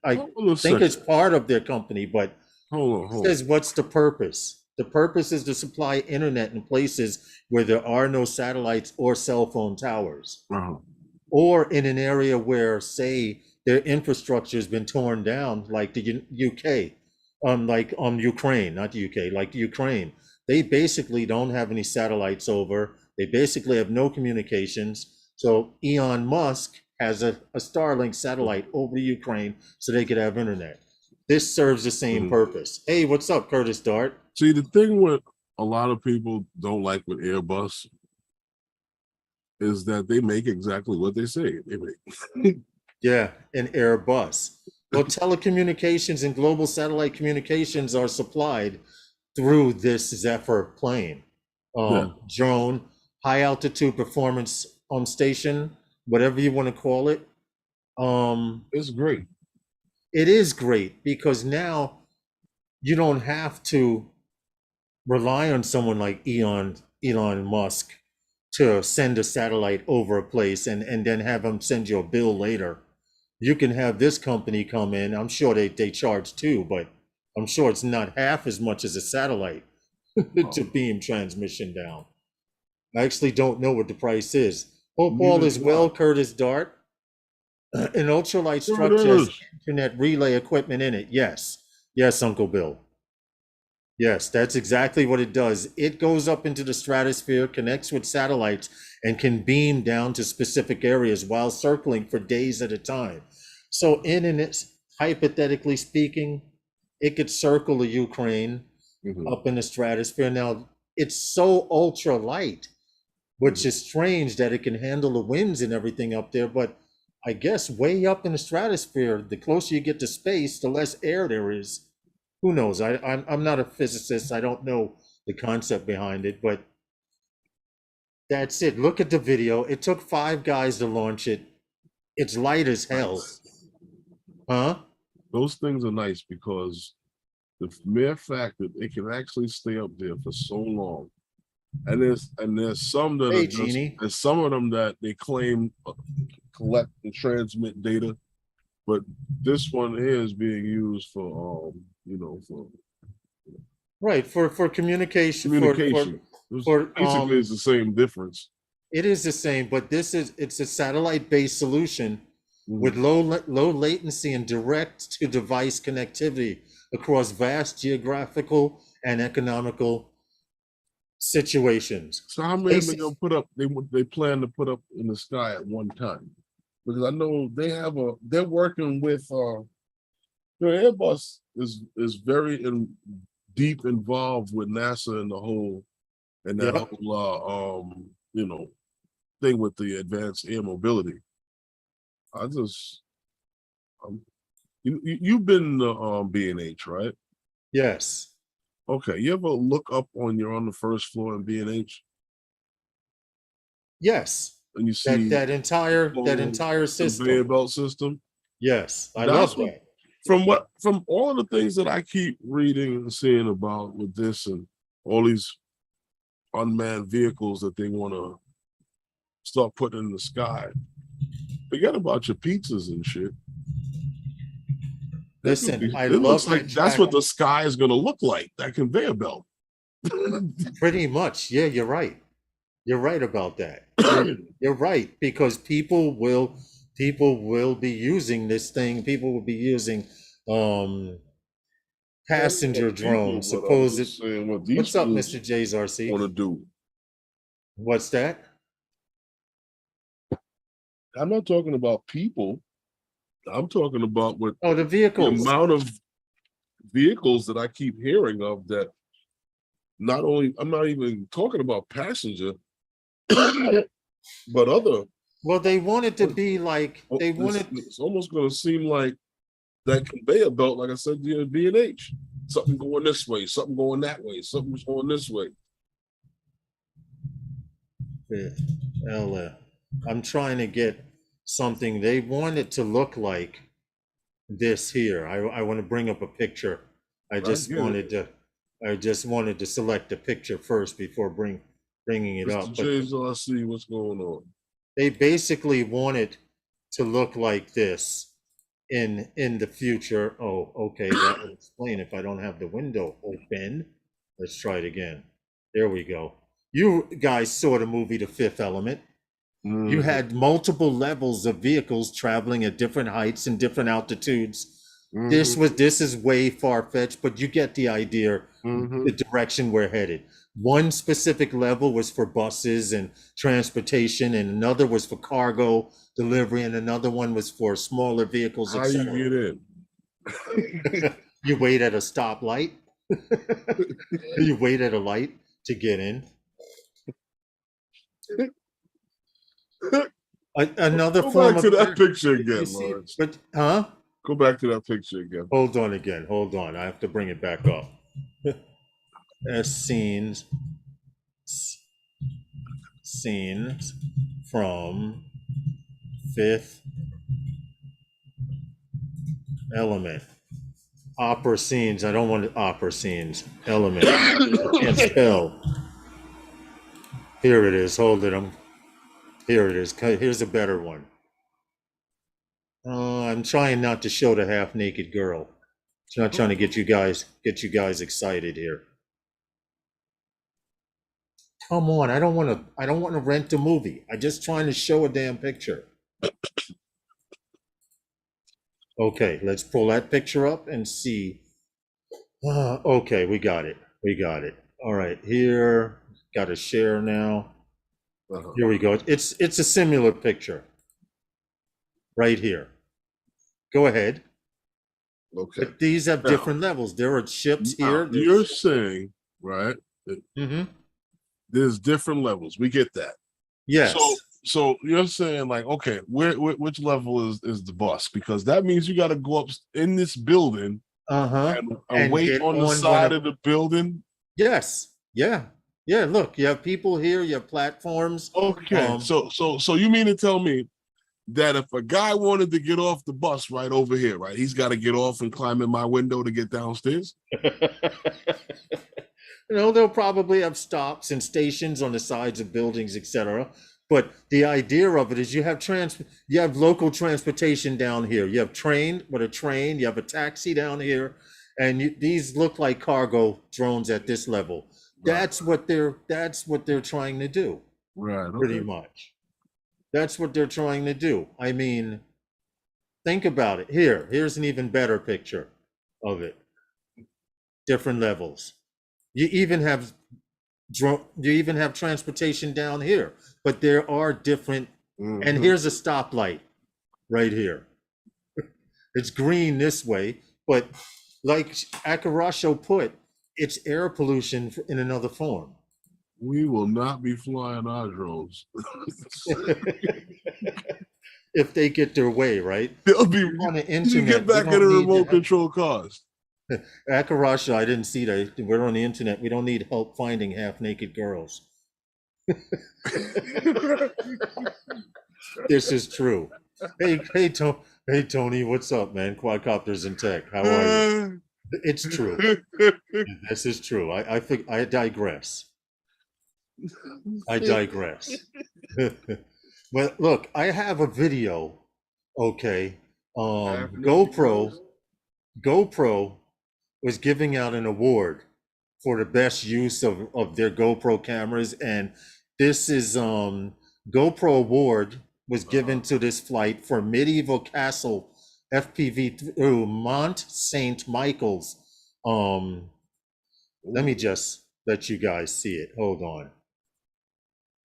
I think it's part of their company, but hold on. Says, what's the purpose? The purpose is to supply internet in places where there are no satellites or cell phone towers. Or in an area where, say, their infrastructure has been torn down, like the UK, like Ukraine, not the UK, like the Ukraine. They basically don't have any satellites over. They basically have no communications. So Elon Musk has a Starlink satellite over Ukraine so they could have internet. This serves the same purpose. Hey, what's up, Curtis Dart? See, the thing with a lot of people don't like with Airbus is that they make exactly what they say they make. Yeah, an Airbus. Well, telecommunications and global satellite communications are supplied through this Zephyr plane. Drone, high altitude performance station, whatever you want to call it. It's great. It is great because now you don't have to rely on someone like Elon Musk to send a satellite over a place and then have them send you a bill later. You can have this company come in. I'm sure they charge too, but I'm sure it's not half as much as a satellite to beam transmission down. I actually don't know what the price is. Hope all is well, Curtis Dart. An ultralight structure has internet relay equipment in it. Yes, Uncle Bill. Yes, that's exactly what it does. It goes up into the stratosphere, connects with satellites, and can beam down to specific areas while circling for days at a time. So hypothetically speaking, it could circle the Ukraine up in the stratosphere. Now, it's so ultra light, which is strange that it can handle the winds and everything up there. But I guess way up in the stratosphere, the closer you get to space, the less air there is. Who knows? I'm not a physicist. I don't know the concept behind it, but that's it. Look at the video. It took 5 guys to launch it. It's light as hell. Huh? Those things are nice because the mere fact that it can actually stay up there for so long, and there's some that are just, there's some of them that they claim collect and transmit data, but this one here is being used for for communication. Basically, it's the same difference. It is the same, but it's a satellite-based solution with low latency and direct to device connectivity across vast geographical and economical situations. So how many are they gonna put up? They plan to put up in the sky at one time? Because I know they're working with Airbus is very deep involved with NASA and the whole and that whole thing with the advanced air mobility. You've been B&H, right? Yes. Okay, you ever look up you're on the first floor in B&H? Yes. And you see that entire system. conveyor belt system. Yes, I love that. From all of the things that I keep reading and seeing about with this and all these unmanned vehicles that they want to start putting in the sky, forget about your pizzas and shit. Listen, it looks like that's what the sky is going to look like, that conveyor belt. Pretty much. Yeah, you're right. You're right about that. You're right, because people will be using this thing. People will be using passenger drones. Suppose it. What's up, Mr. J's RC? Want to do? What's that? I'm not talking about people. I'm talking about the vehicles. The amount of vehicles that I keep hearing of that. Not only, I'm not even talking about passenger, but other. Well, they want it to be like It's almost going to seem like that conveyor belt, like I said, B&H. Something going this way, something going that way, something's going this way. I'm trying to get something. They want it to look like this here. I want to bring up a picture. I just wanted to select a picture first before bringing it up. I see what's going on. They basically want it to look like this in the future. Oh, okay, that will explain if I don't have the window open. Let's try it again. There we go. You guys saw the movie The Fifth Element. You had multiple levels of vehicles traveling at different heights and different altitudes. This is way far-fetched, but you get the idea, the direction we're headed. One specific level was for buses and transportation, and another was for cargo delivery, and another one was for smaller vehicles. How you get in? You wait at a stoplight. You wait at a light to get in. Another Go form back to that picture again, Lawrence. But Go back to that picture again. Hold on. I have to bring it back up. As scenes from Fifth Element. Opera scenes. I don't want opera scenes. Element. I can't spell. Here it is. Hold it. Here it is. Here's a better one. I'm trying not to show the half-naked girl. I'm not trying to get you guys excited here. Come on, I don't want to rent a movie. I'm just trying to show a damn picture. Okay, let's pull that picture up and see. Okay, we got it. All right, here, got to share now. Here we go. It's a similar picture. Right here. Go ahead. Okay. But these have different levels. There are ships here. You're saying, right? There's different levels. We get that. Yes. So you're saying, like, okay, which level is the bus? Because that means you got to go up in this building and wait on the side of the building. Yes. Yeah. Look, you have people here. You have platforms. Okay. So you mean to tell me that if a guy wanted to get off the bus right over here, right, he's got to get off and climb in my window to get downstairs? They'll probably have stops and stations on the sides of buildings, etc. But the idea of it is you have local transportation down here. You have train with a train. You have a taxi down here, and these look like cargo drones at this level. That's what they're trying to do. Right. Okay. Pretty much. That's what they're trying to do. I mean, think about it. Here's an even better picture of it. Different levels. You even have transportation down here, but there are different. And here's a stoplight right here. It's green this way, but like Akarasho put, it's air pollution in another form. We will not be flying our drones. If they get their way, right? They'll be on the you internet. get back in a remote control cars. Akarasha, I didn't see that. We're on the internet. We don't need help finding half-naked girls. This is true. Hey, Tony, what's up, man? Quadcopters in tech. How are you? It's true. This is true. I think I digress. I digress. Well, look, I have a video. Okay, GoPro was giving out an award for the best use of their GoPro cameras, and this is GoPro award was given to this flight for Medieval Castle FPV through Mont Saint Michael's. Let me just let you guys see it. Hold on,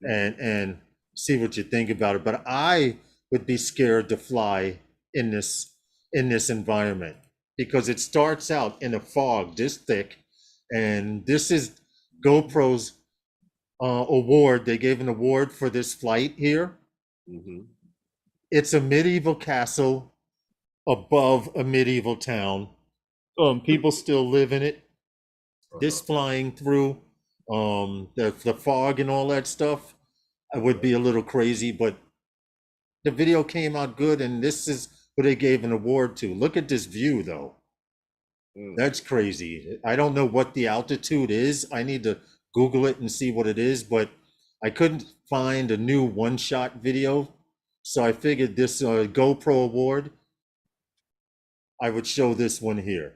and see what you think about it. But I would be scared to fly in this environment because it starts out in a fog this thick, and this is GoPro's award. They gave an award for this flight here. It's a medieval castle above a medieval town. People still live in it. This flying through the fog and all that stuff, I would be a little crazy, but the video came out good, and this is what they gave an award to. Look at this view, though. That's crazy. I don't know what the altitude is. I need to Google it and see what it is, but I couldn't find a new one-shot video, so I figured this GoPro award, I would show this one here.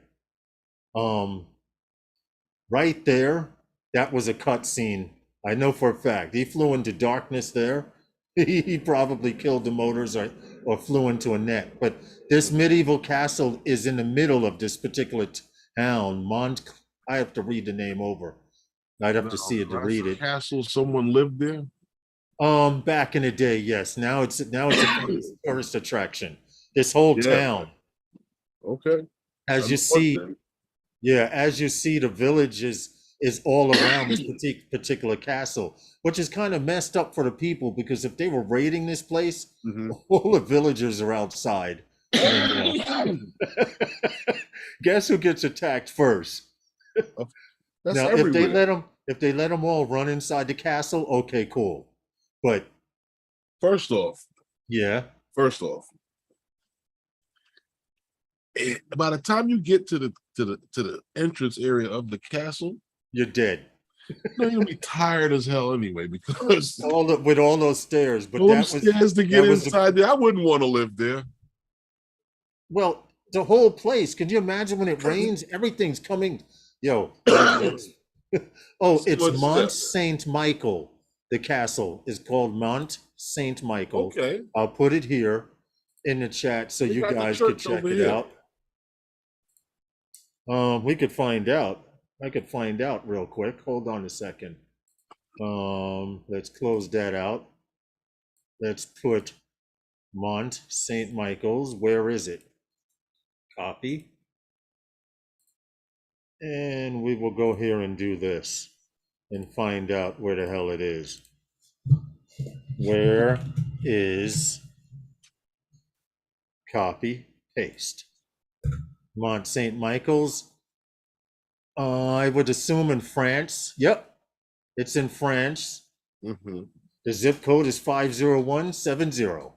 Right there, that was a cutscene. I know for a fact. He flew into darkness there. He probably killed the motors or flew into a net. But this medieval castle is in the middle of this particular town. I have to read the name over. I'd have to see it to read it. Castle, someone lived there? Back in the day, yes. Now it's a tourist attraction. This whole town. Okay. As you see, the village is all around this particular castle, which is kind of messed up for the people, because if they were raiding this place, all the villagers are outside. And, guess who gets attacked first? That's now, everywhere. if they let them all run inside the castle, okay, cool. But first off, by the time you get to the entrance area of the castle, you're dead. You're gonna be tired as hell anyway, because with all those stairs. But those stairs to get inside there, I wouldn't want to live there. Well, the whole place. Can you imagine when it rains? Everything's coming. Yo. It's Mont Saint Michael. The castle is called Mont Saint Michael. Okay. I'll put it here in the chat so you guys could check it out. We could find out. I could find out real quick. Hold on a second. Let's close that out. Let's put Mont Saint Michael's. Where is it? Copy. And we will go here and do this and find out where the hell it is. Where is copy, paste. Mont Saint Michael's. I would assume in France. Yep, it's in France. The zip code is 50170.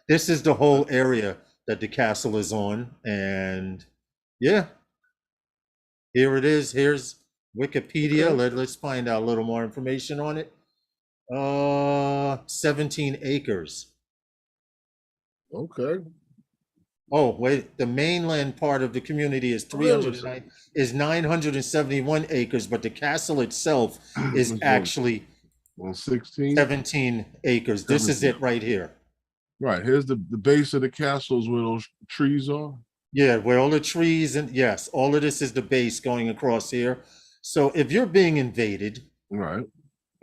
This is the whole area that the castle is on, and yeah, here it is. Here's Wikipedia. Let's find out a little more information on it. 17 acres. Okay. Oh, wait, the mainland part of the community is 971 acres, but the castle itself is actually 16? 17 acres. This is it right here. Right. Here's the base of the castle is where those trees are. Yeah, where all the trees and yes, all of this is the base going across here. So if you're being invaded, Right.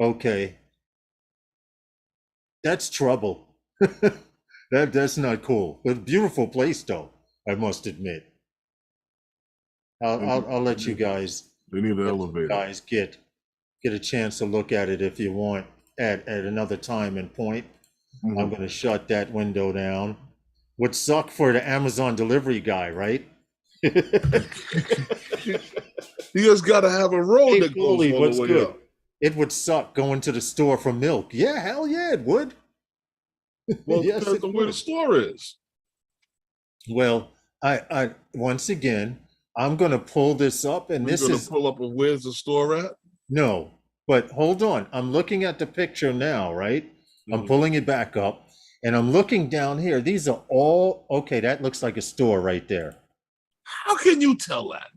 okay, that's trouble. That's not cool. But beautiful place though, I must admit. I'll let you guys They need an elevator. Get a chance to look at it if you want at another time and point. Mhm. I'm gonna shut that window down. Would suck for the Amazon delivery guy, right? You just gotta have a road Hey, that goes Paulie, all what's the way good? up. It would suck going to the store for milk. Yeah, hell yeah, it would. Well, Yes, depends it on where the would. store is. Well, I once again, I'm gonna pull this up, and We're this gonna is pull up a where's the store at? no, but hold on. I'm looking at the picture now, right? I'm Mhm. pulling it back up, and I'm looking down here. These are all okay. That looks like a store right there. How can you tell that?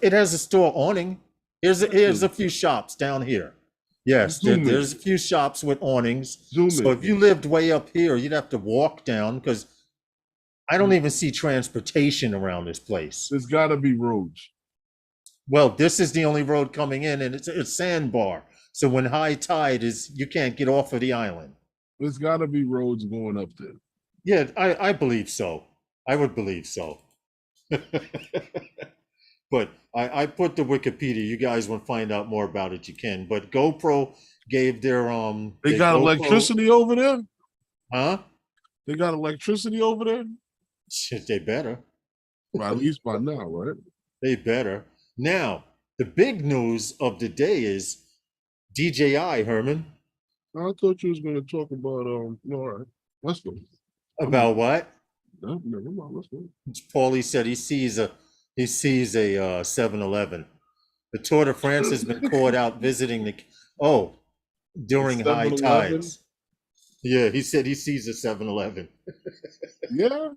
It has a store awning. Here's a few shops down here. Yes, Zoom there's in. a few shops with awnings. Zoom So if in. you lived way up here, you'd have to walk down because I don't even see transportation around this place. There's gotta be roads. Well, this is the only road coming in, and it's a sandbar. So when high tide is, you can't get off of the island. There's gotta be roads going up there. Yeah, I believe so. I would believe so. But I put the Wikipedia. You guys want to find out more about it, you can. But GoPro gave They their got GoPro, electricity over there? huh? They got electricity over there? Shit, they better. Well, at least by now, right? They better. Now, the big news of the day is DJI, Herman. I thought you was gonna talk about all right. Let's go. About what? No, never mind, let's go. Paulie said he sees a 7-Eleven. The Tour de France has been caught out visiting during high 7-Eleven? tides. Yeah, he said he sees a 7-Eleven. Yeah.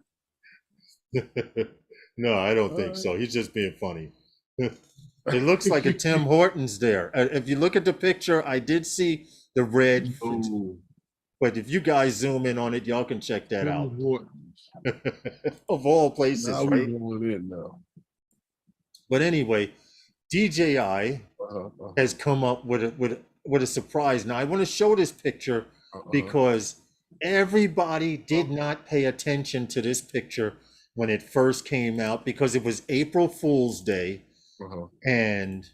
No, I don't think so. He's just being funny. It looks like a Tim Hortons there. If you look at the picture, I did see the red. Oh, But if you guys zoom in on it, y'all can check that Tim out. Hortons. Of all places, Now right? we're going in now. But anyway, DJI Uh-huh. has come up with a surprise. Now I want to show this picture because everybody did not pay attention to this picture when it first came out because it was April Fool's Day. And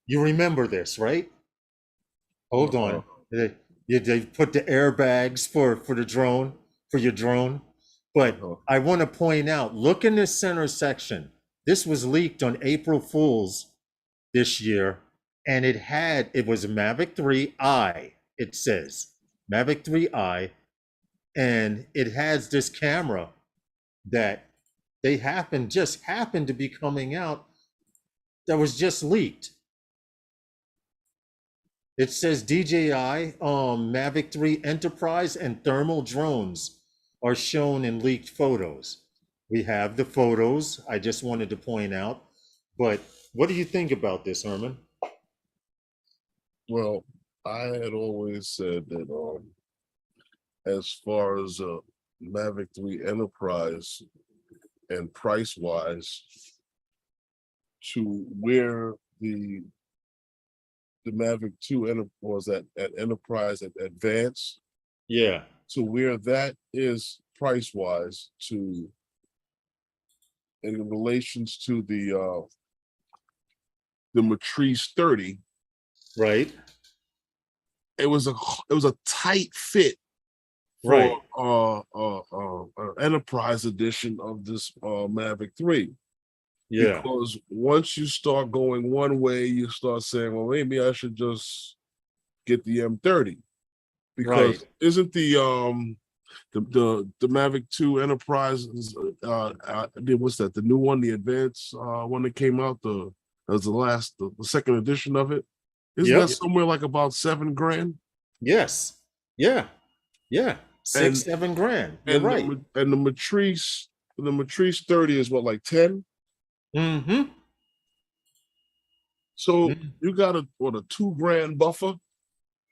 you remember this, right? Hold on. They put the airbags for the drone, for your drone. But I want to point out, look in this center section. This was leaked on April Fool's this year, and it was a Mavic 3i, it says. Mavic 3i, and it has this camera that just happened to be coming out that was just leaked. It says DJI Mavic 3 Enterprise and thermal drones are shown in leaked photos. We have the photos, I just wanted to point out. But what do you think about this, Herman? Well, I had always said that as far as Mavic 3 Enterprise and price wise to where the Mavic 2 was at Enterprise at Advanced, Yeah, to where that is price wise to in relations to the Matrice 30, right, it was a tight fit right. for Enterprise edition of this Mavic 3. Yeah, Because once you start going one way, you start saying, well, maybe I should just get the M30. Because right. isn't the Mavic 2 Enterprise what's that, the new one, the advanced one that came out, that was the second edition of it? Isn't Yep. that somewhere like about $7,000? Yes. Yeah. Yeah. 6-7 grand. You're right. And the Matrice 30 is what, like 10? Mm-hmm. So you got a $2,000 buffer.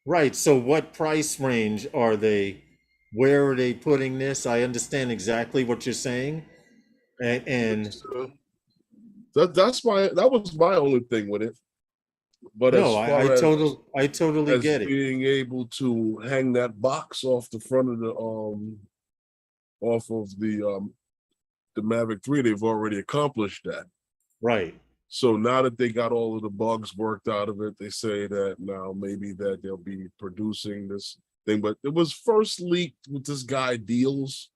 Right. So what price range are they where are they putting this? I understand exactly what you're saying. And That was my only thing with it. But as no, far as I totally get it. being able to hang that box off the front of the off of the Mavic 3, they've already accomplished that. Right. So now that they got all of the bugs worked out of it, they say that now maybe that they'll be producing this thing. But it was first leaked with this guy Deals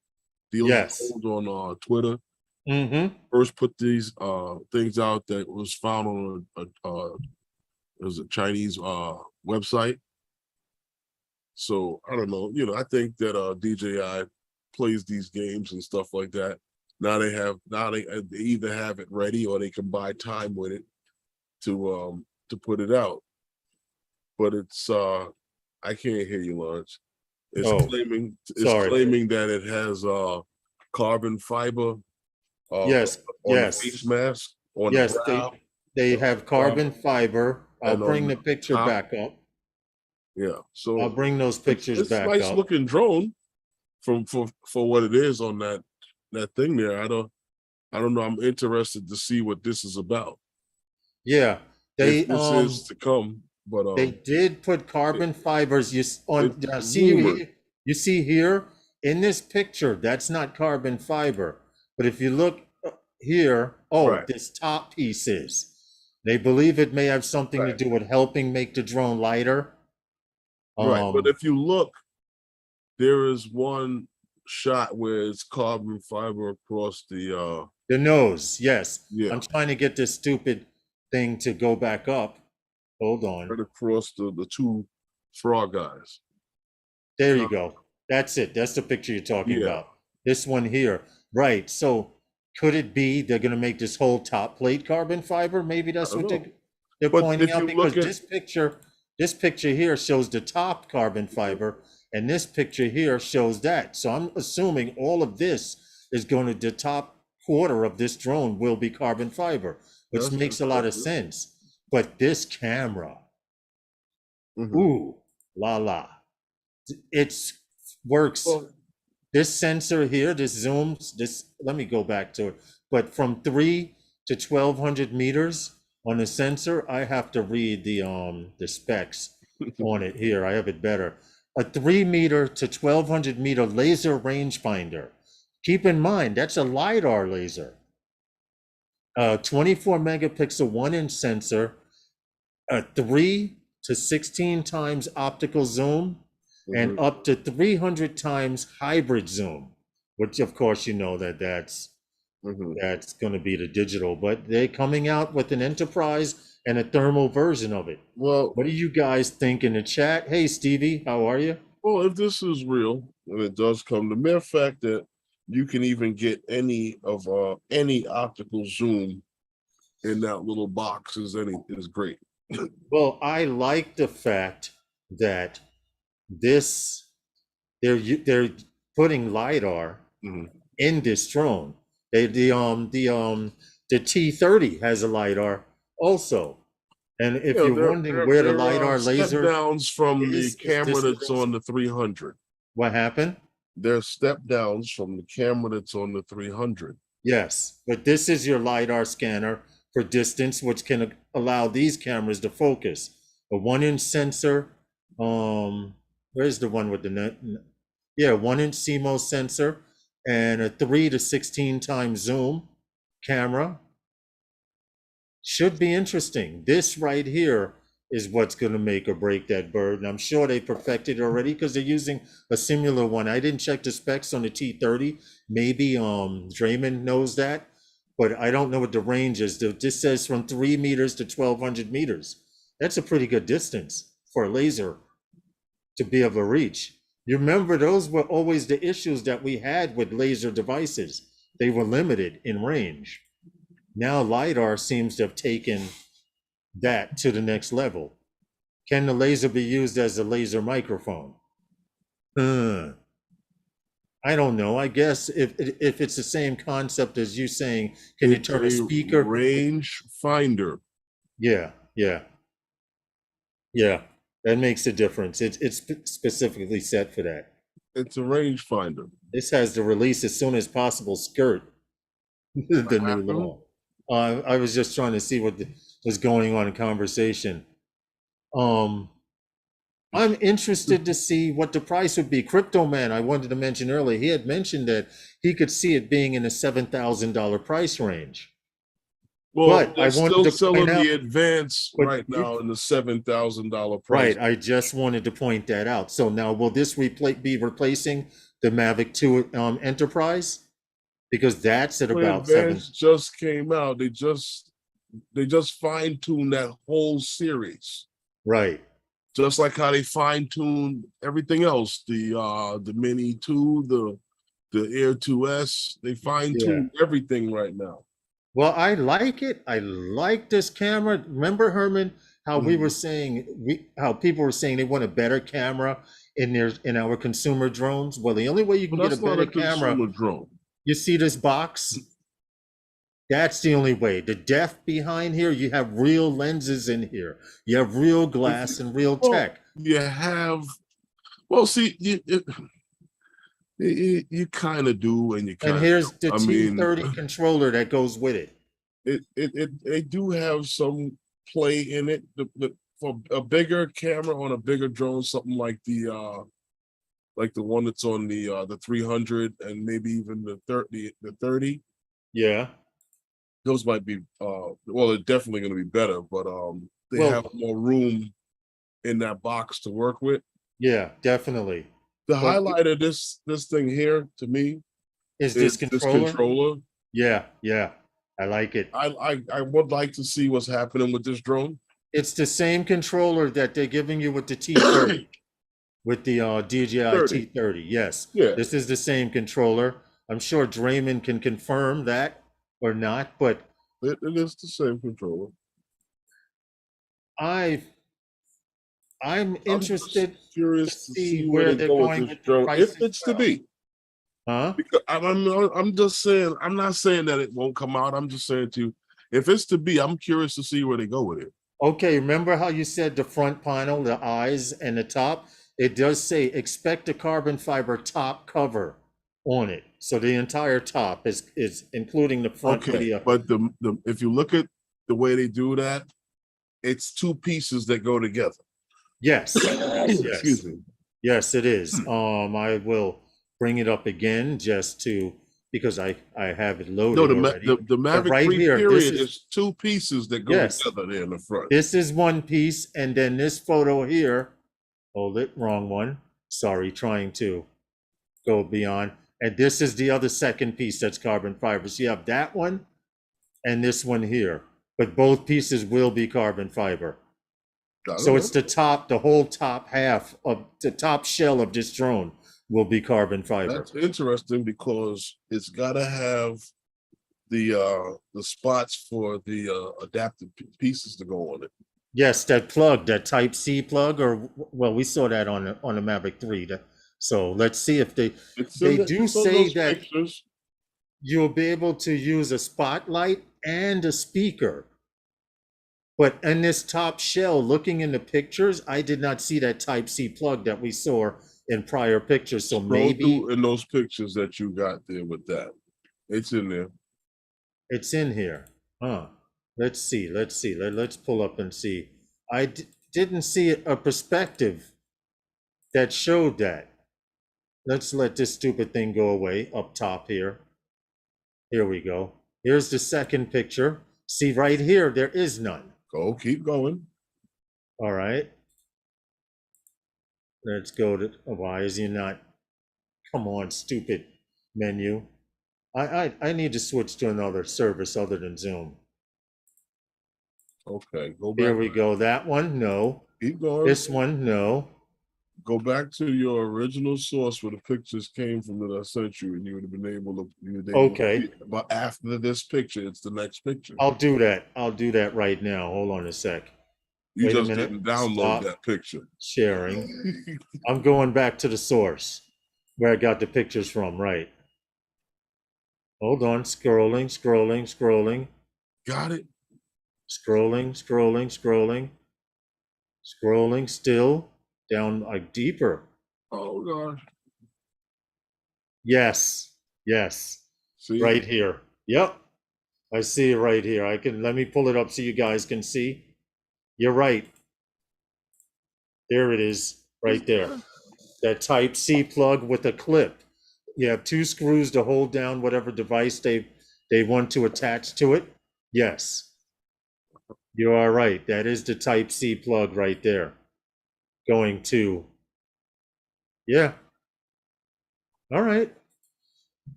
Yes. Gold on Twitter. Mm-hmm. First put these things out that was found on it was a Chinese website. So I don't know, I think that DJI plays these games and stuff like that. Now they either have it ready or they can buy time with it to put it out. But it's I can't hear you, Lawrence. It's claiming that it has carbon fiber Yes. on the face mask, on Yes. the brow. They have carbon fiber. I'll and bring on the picture top. back up. Yeah. So I'll bring those pictures it's back nice up. looking drone for what it is on that thing there. I don't know. I'm interested to see what this is about. Yeah. If this is to come, but they did put carbon fibers. You see here in this picture, that's not carbon fiber. But if you look here, Right. this top piece is. They believe it may have something to do with helping make the drone lighter. Right. But if you look, there is one shot where it's carbon fiber across the nose. Yes. Yeah. I'm trying to get this stupid thing to go back up. Hold on. Right across the two frog guys. There you go. That's it. That's the picture you're talking about. This one here. Right. So could it be they're going to make this whole top plate carbon fiber? Maybe that's what they're pointing out, because this picture here shows the top carbon fiber, and this picture here shows that. So I'm assuming all of this is going to, the top quarter of this drone will be carbon fiber, which makes a lot of sense. But this camera, ooh, la la. It works. This sensor here, this zooms, let me go back to it. But from 3 to 1200 meters on the sensor, I have to read the specs on it here. I have it better. A 3 meter to 1200 meter laser rangefinder. Keep in mind, that's a LiDAR laser. 24 megapixel 1-inch sensor, a 3 to 16 times optical zoom, and up to 300 times hybrid zoom, which of course that's going to be the digital, but they're coming out with an enterprise and a thermal version of it. Well, what do you guys think in the chat? Hey, Stevie, how are you? Well, if this is real, and it does come, the mere fact that you can even get any optical zoom in that little box is great. Well, I like the fact that they're putting LiDAR in this drone. The T30 has a LiDAR also. And if you're wondering where the LiDAR laser step downs from the camera that's on the 300. What happened? There's step downs from the camera that's on the 300. Yes, but this is your LiDAR scanner for distance, which can allow these cameras to focus. A 1-inch sensor, where's the one with the 1-inch CMOS sensor, and a 3 to 16 times zoom camera. Should be interesting. This right here is what's going to make or break that bird, and I'm sure they perfected it already because they're using a similar one. I didn't check the specs on the T30. Maybe Draymond knows that, but I don't know what the range is. This says from 3 meters to 1200 meters. That's a pretty good distance for a laser to be able to reach. You remember, those were always the issues that we had with laser devices. They were limited in range. Now LiDAR seems to have taken that to the next level. Can the laser be used as a laser microphone? I don't know. I guess if it's the same concept as you saying, can you turn a speaker? Range finder. Yeah. That makes a difference. It's specifically set for that. It's a rangefinder. This has the release as soon as possible skirt, the new happened? law. I was just trying to see what was going on in conversation. I'm interested to see what the price would be. Crypto Man, I wanted to mention earlier, he had mentioned that he could see it being in a $7,000 price range. Well, But they're I wanted still to selling point out, the Advance but right now in the $7,000 price. right, I just wanted to point that out. So now, will this be replacing the Mavic 2 Enterprise? Because that's at When about seven. Advance just came out, they just fine-tuned that whole series. Right. Just like how they fine-tuned everything else, the Mini 2, the Air 2S, they fine-tuned everything right now. Well, I like it. I like this camera. Remember, Herman, how we were saying how people were saying they want a better camera in our consumer drones? Well, the only way you can But get a that's not better a camera, consumer drone. you see this box? That's the only way. The depth behind here, you have real lenses in here. You have real glass and real tech. You have, well, see, you kind of do, and you kind And of. here's the I mean, T30 controller that goes with it. They do have some play in it. For a bigger camera on a bigger drone, something like the one that's on the 300 and maybe even the 30. Yeah. Those might be well, they're definitely going to be better, but they have more room in that box to work with. Yeah, definitely. The highlight of this thing here to me is this controller. Yeah, I like it. I would like to see what's happening with this drone. It's the same controller that they're giving you with the T30, with the DJI T30. Yes, this is the same controller. I'm sure Draymond can confirm that or not, but it is the same controller. I'm interested, curious to see where they're going with this drone, if it's to be. Huh? Because I'm just saying, I'm not saying that it won't come out. I'm just saying to you, if it's to be, I'm curious to see where they go with it. Okay, remember how you said the front panel, the eyes and the top? It does say expect a carbon fiber top cover on it. So the entire top is including the front video. But the if you look at the way they do that, it's two pieces that go together. Yes. Excuse me. Yes, it is. I will bring it up again just to, because I have it loaded. No, the Mavic right 3 here, period is two pieces that go together there in the front. This is one piece, and then this photo here, hold it, wrong one. Sorry, trying to go beyond. And this is the other second piece that's carbon fiber. So you have that one and this one here, but both pieces will be carbon fiber. So it's the whole top half of the top shell of this drone will be carbon fiber. That's interesting because it's got to have the spots for the adaptive pieces to go on it. Yes, that plug, that Type-C plug, or well, we saw that on the Mavic 3. So let's see if they do say that pictures. You'll be able to use a spotlight and a speaker. But in this top shell, looking in the pictures, I did not see that Type-C plug that we saw in prior pictures. So maybe in those pictures that you got there with that, it's in there. It's in here. Huh. Let's see. Let's pull up and see. I didn't see a perspective that showed that. Let's let this stupid thing go away up top here. Here we go. Here's the second picture. See right here, there is none. Go, keep going. All right. Let's go to, why is he not? Come on, stupid menu. I need to switch to another service other than Zoom. Okay, go back. Here we go. That one, no. Keep going. This one, no. Go back to your original source where the pictures came from that I sent you, and you would have been able to. Okay. But after this picture, it's the next picture. I'll do that. I'll do that right now. Hold on a sec. You just didn't download that picture. Sharing. I'm going back to the source where I got the pictures from, right? Hold on. Scrolling. Got it. Scrolling still down like deeper. Oh gosh. Yes. Yes. See, Right here. Yep. I see it right here. Let me pull it up so you guys can see. You're right. There it is, right there. That type C plug with a clip. You have two screws to hold down whatever device they want to attach to it. Yes, you are right. That is the type C plug right there. Going to, yeah. All right.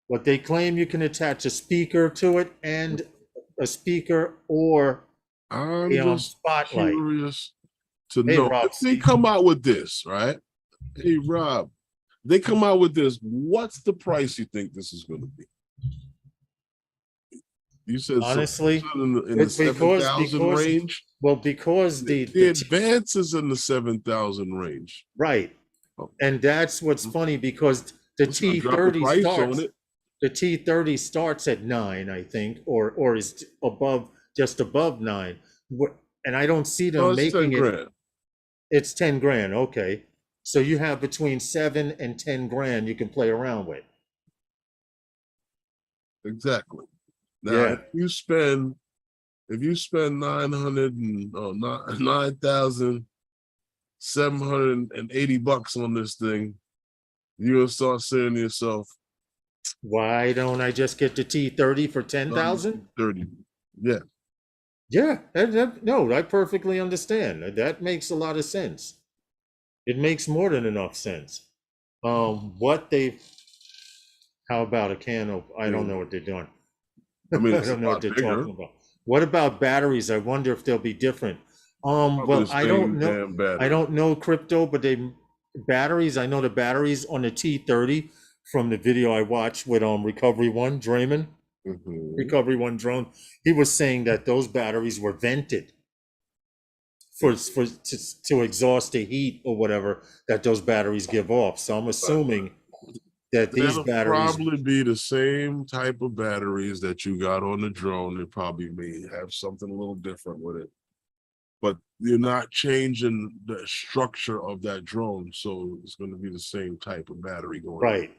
What they claim you can attach a speaker to it and a speaker or I'm a just spotlight. curious to Hey, know Rob, if they come out with this, right? Hey, Rob, they come out with this. What's the price you think this is going to be? You said honestly, in the 7,000 because range. well, because The advance is in the 7,000 range. right. Oh, And that's what's funny because the let's not drop the T30 price on starts. it. The T30 starts at 9, I think, or is above, just above 9. And I don't see No, them it's 10 making it. grand. It's 10 grand. Okay. So you have between 7 and 10 grand you can play around with. Exactly. Now, Yeah. if you spend 9,780 bucks on this thing, you're gonna start saying to yourself, Why don't I just get the T30 for 10,000? 30. Yeah, Yeah. No, I perfectly understand. That makes a lot of sense. It makes more than enough sense. What they How about a can of, I don't know what they're doing. I mean, I it's a don't know what lot they're bigger. talking about. What about batteries? I wonder if they'll be different. Probably Well, the I don't same know. damn battery. I don't know crypto, but batteries. I know the batteries on the T30 from the video I watched with Recovery One Draymond, Recovery One drone. He was saying that those batteries were vented to exhaust the heat or whatever that those batteries give off. So I'm assuming that these That'll batteries, probably be the same type of batteries that you got on the drone. It probably may have something a little different with it, but you're not changing the structure of that drone, so it's going to be the same type of battery going on. right,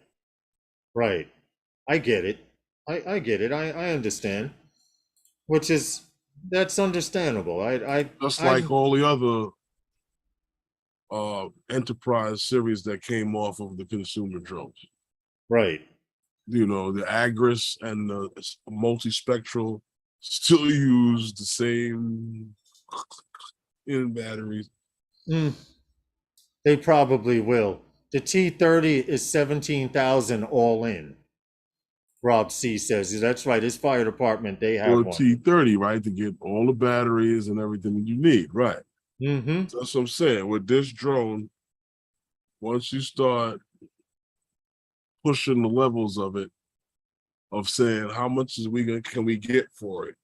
right. I get it. I get it. I understand. Which is That's understandable. Just like I'm all the other enterprise series that came off of the consumer drones. right. You know, the Agris and the multispectral still use the same in batteries. Mm, they probably will. The T30 is 17,000 all in. Rob C says that's right. His fire department, they have Or one. T30, right? To get all the batteries and everything that you need, right? Mm-hmm. So that's what I'm saying. With this drone, once you start pushing the levels of it, of saying how much can we get for it?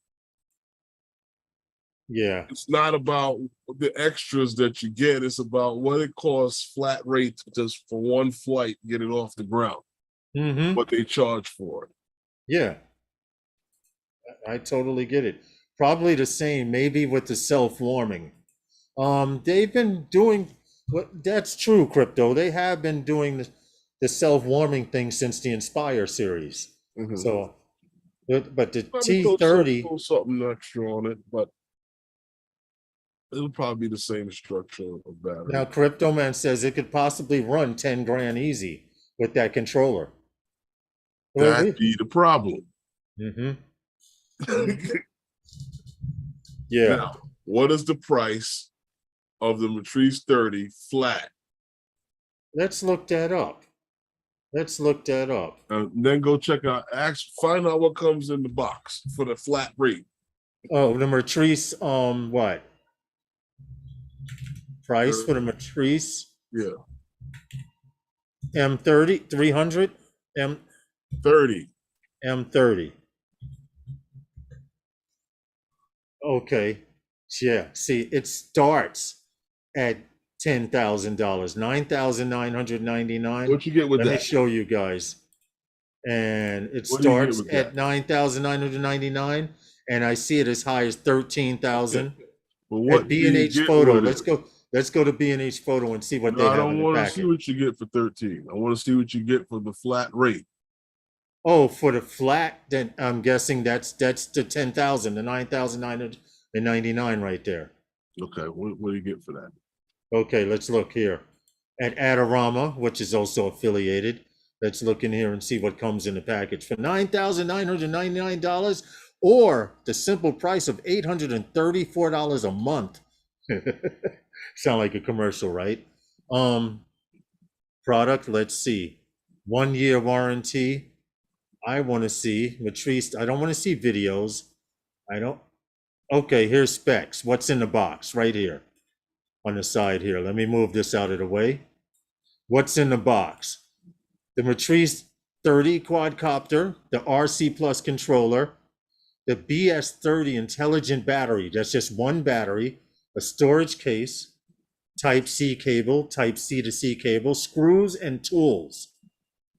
Yeah. It's not about the extras that you get. It's about what it costs flat rate just for one flight, get it off the ground. Mm-hmm. What they charge for it. Yeah. I totally get it. Probably the same, maybe with the self-warming. They've been doing that's true, crypto. They have been doing the self-warming thing since the Inspire series. Mm-hmm. So, but the Probably T30, throw something extra on it, but it'll probably be the same structure of battery. now Crypto Man says it could possibly run 10 grand easy with that controller. That'd be the problem. Mm-hmm. Yeah. Now, what is the price of the Matrice 30 flat? Let's look that up. Then go check out, find out what comes in the box for the flat rate. Oh, the Matrice, what? Price for the Matrice? Yeah. M30, 300? M30. M30. Okay. Yeah. See, it starts at $10,000, $9,999. What you get with Let that? me show you guys. And it What do you get starts with at that? 9,999, and I see it as high as 13,000. But what At do you B&H get Photo, with let's it? go. Let's go to B&H Photo and see what they No, I have don't in the want to see package. what you get for 13. I want to see what you get for the flat rate. Oh, for the flat, then I'm guessing that's the 10,000, the 9,999 right there. Okay, what do you get for that? Okay, let's look here at Adorama, which is also affiliated. Let's look in here and see what comes in the package for $9,999 or the simple price of $834 a month. Sound like a commercial, right? Product, let's see. 1 year warranty. I want to see Matrice. I don't want to see videos. I don't. Okay, here's specs. What's in the box right here on the side here? Let me move this out of the way. What's in the box? The Matrice 30 quadcopter, the RC Plus controller, the BS30 intelligent battery. That's just one battery, a storage case, Type-C cable, Type-C to C cable, screws, and tools.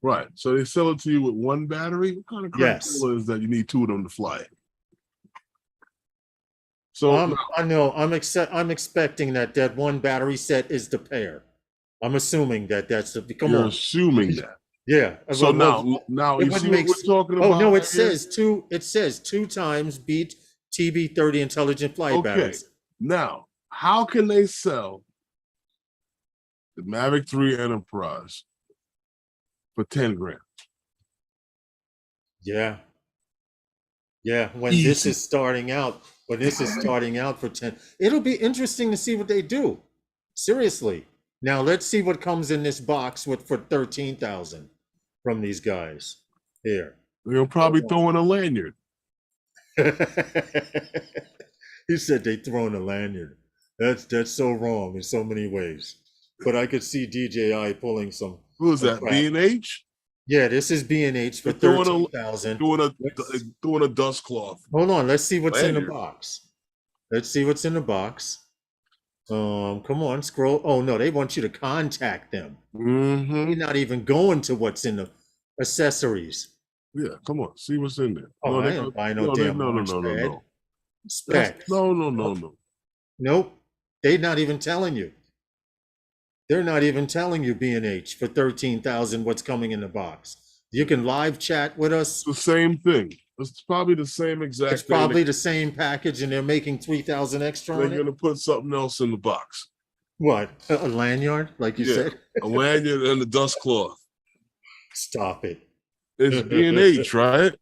Right. So they sell it to you with one battery. What kind of controller is that? You need two of them to fly it. So I know I'm expecting that one battery set is the pair. I'm assuming that's the. You're assuming that. Yeah. So now you see what we're talking about. Oh no, it says two. It says 2 times beat TB30 intelligent flight batteries. Now, how can they sell the Mavic 3 Enterprise for 10 grand? Yeah. Yeah. When this is starting out for 10, it'll be interesting to see what they do. Seriously. Now let's see what comes in this box for 13,000 from these guys. Here. They'll probably throw in a lanyard. He said they throw in a lanyard. That's so wrong in so many ways. But I could see DJI pulling some. Who is that? B&H? Yeah, this is B&H for 13,000. Doing a dust cloth. Hold on, let's see what's in the box. Let's see what's in the box. Come on, scroll. Oh no, they want you to contact them. Mm-hmm. You're not even going to what's in the accessories. Yeah, come on, see what's in there. Oh, I ain't buying no damn launch pad. Specs. No. Nope, they're not even telling you. They're not even telling you B&H for 13,000 what's coming in the box. You can live chat with us. It's the same thing. It's probably the same exact It's probably the same package, and they're making 3,000 extra. They're going to put something else in the box. What? A lanyard, like you said? A lanyard and a dust cloth. Stop it. It's B&H, right?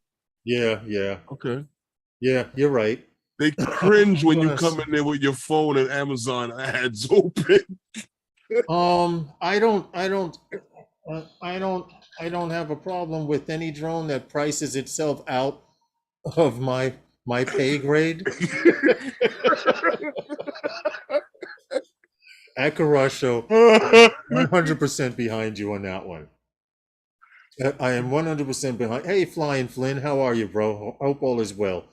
Yeah. Okay. Yeah, you're right. They cringe when you come in there with your phone and Amazon ads open. I don't have a problem with any drone that prices itself out of my pay grade. Akarasho, 100% behind you on that one. I am 100% behind. Hey, Flying Flynn, how are you, bro? Hope all is well.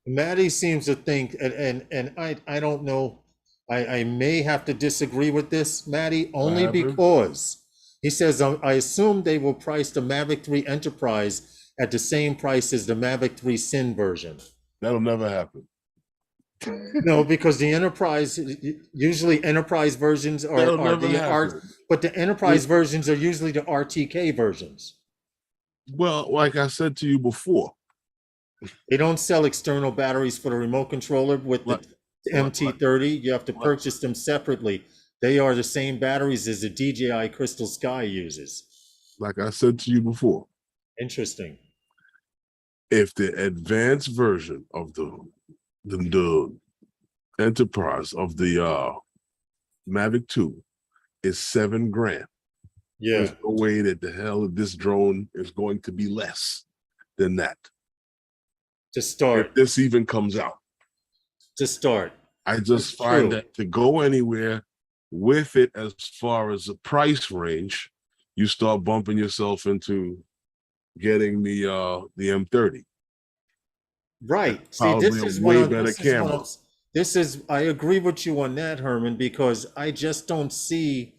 Maddie seems to think, and I don't know. I may have to disagree with this, Maddie, only because he says, I assume they will price the Mavic 3 Enterprise at the same price as the Mavic 3 Sin version. That'll never happen. No, because the Enterprise, usually Enterprise versions are but the Enterprise versions are usually the RTK versions. Well, like I said to you before, they don't sell external batteries for the remote controller with the MT30. You have to purchase them separately. They are the same batteries as the DJI Crystal Sky uses. Like I said to you before. Interesting. If the advanced version of the Enterprise of the Mavic 2 is $7 grand, there's no way that the hell this drone is going to be less than that. To start. If this even comes out. To start. I just find that to go anywhere with it as far as the price range, you start bumping yourself into getting the M30. Right. See, this is way better camera. I agree with you on that, Herman, because I just don't see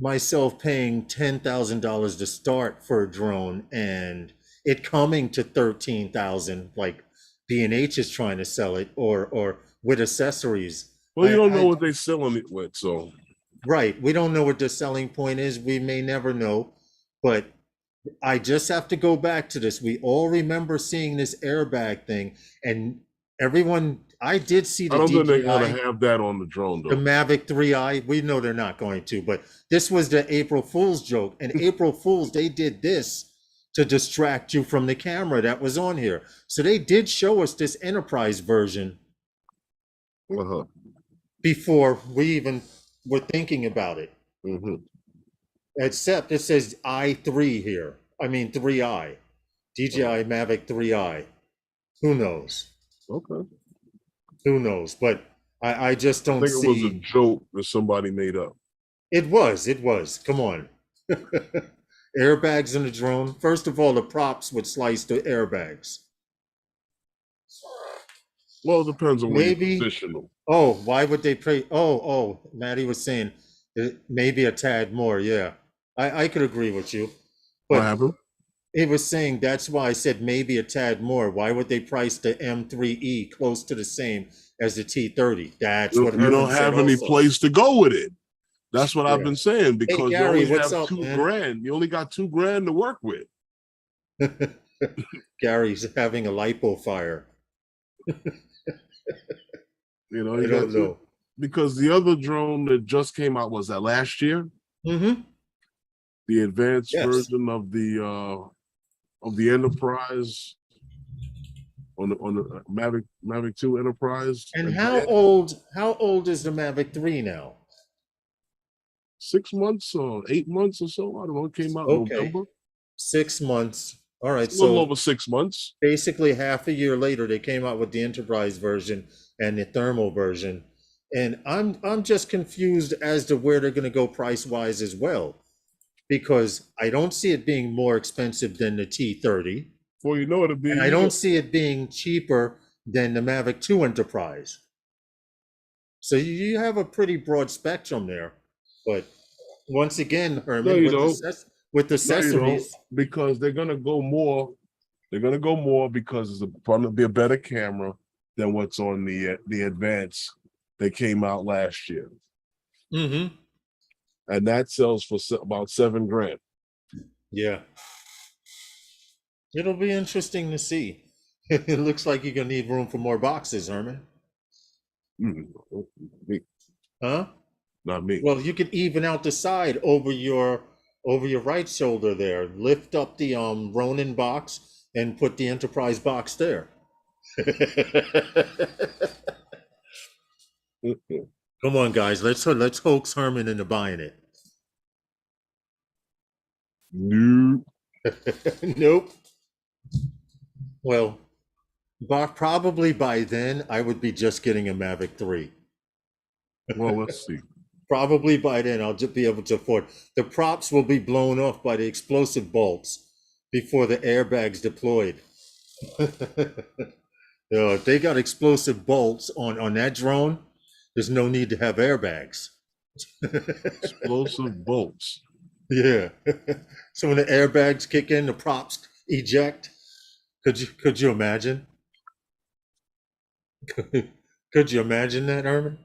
myself paying $10,000 to start for a drone and it coming to 13,000 like B&H is trying to sell it, or with accessories. Well, you don't know what they're selling it with, so. Right. We don't know what the selling point is. We may never know, but I just have to go back to this. We all remember seeing this airbag thing, and everyone, I did see the I don't think they're going DJI, to have that on the drone, the though. Mavic 3i. We know they're not going to, but this was the April Fool's joke. And April Fool's, they did this to distract you from the camera that was on here. So they did show us this enterprise version Uh-huh. before we even were thinking about it. Mm-hmm. Except it says i3 here. I mean 3i. DJI Mavic 3i. Who knows? Okay. Who knows? But I just don't see. I think it was a joke that somebody made up. It was. Come on. Airbags in the drone. First of all, the props would slice the airbags. Well, it depends on where you Maybe. position them. Oh, why would they pay? Oh, Maddie was saying maybe a tad more. Yeah, I could agree with you. What But happened? it was saying that's why I said maybe a tad more. Why would they price the M3E close to the same as the T30? That's what You Herman don't have said any also. place to go with it. That's what I've Yeah. been saying, because Gary, you only what's have up, $2 man? grand. You only got $2 grand to work with. Gary's having a lipo fire. You know, I don't know. because the other drone that just came out, was that last year? Mm-hmm. The advanced Yes. version of the Enterprise on the Mavic 2 Enterprise. And Advanced. how old is the Mavic 3 now? 6 months or 8 months or so. I don't know. It came out in Okay. November. 6 months. All right. A little So over 6 months. basically half a year later, they came out with the enterprise version and the thermal version. And I'm just confused as to where they're going to go price wise as well, because I don't see it being more expensive than the T30, Well, you know it'll be. and I don't see it being cheaper than the Mavic 2 Enterprise. So you have a pretty broad spectrum there. But once again, Herman, No, you with the No, you accessories, don't, because they're gonna go more. They're gonna go more because it's going to be a better camera than what's on the advance that came out last year, mm-hmm. and that sells for about $7 grand. Yeah. It'll be interesting to see. It looks like you're gonna need room for more boxes, Herman. Me. Huh? Not me. Well, you could even out the side over your right shoulder there. Lift up the Ronin box and put the Enterprise box there. Come on, guys. Let's hoax Herman into buying it. No. Nope. Well, probably by then I would be just getting a Mavic 3. Well, let's see. Probably by then I'll just be able to afford. The props will be blown off by the explosive bolts before the airbags deployed. If they got explosive bolts on that drone, there's no need to have airbags. Explosive bolts. Yeah. So when the airbags kick in, the props eject. Could you imagine? Could you imagine that, Herman?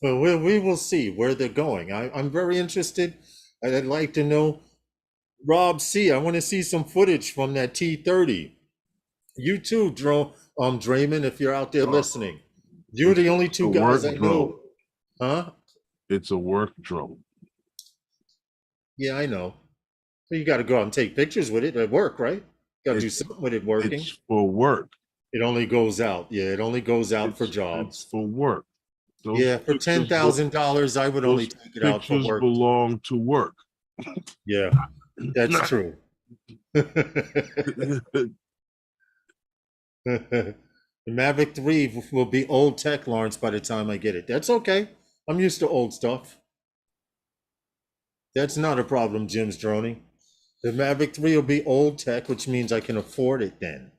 Well, we will see where they're going. I'm very interested. I'd like to know. Rob C., I want to see some footage from that T30. You too, Draymond, if you're out there listening. You're the only two guys I know. Huh? It's a work drone. Yeah, I know. So you got to go out and take pictures with it at work, right? Got to do something with it working. It's for work. It only goes out. Yeah, it only goes out for jobs. It's for work. Yeah, for $10,000, I would only take it out for work. Pictures belong to work. Yeah, that's true. The Mavic 3 will be old tech, Lawrence, by the time I get it. That's okay. I'm used to old stuff. That's not a problem, Jim's droning. The Mavic 3 will be old tech, which means I can afford it then.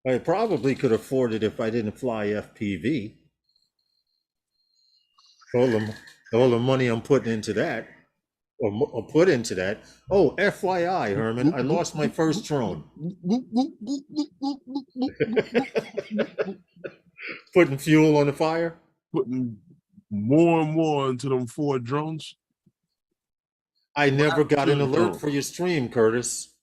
I probably could afford it if I didn't fly FPV. All the money I'm putting into that. or put into that. Oh, FYI, Herman, I lost my first drone. Putting fuel on the fire? Putting more and more into them 4 drones. I never got an alert drone. for your stream, Curtis.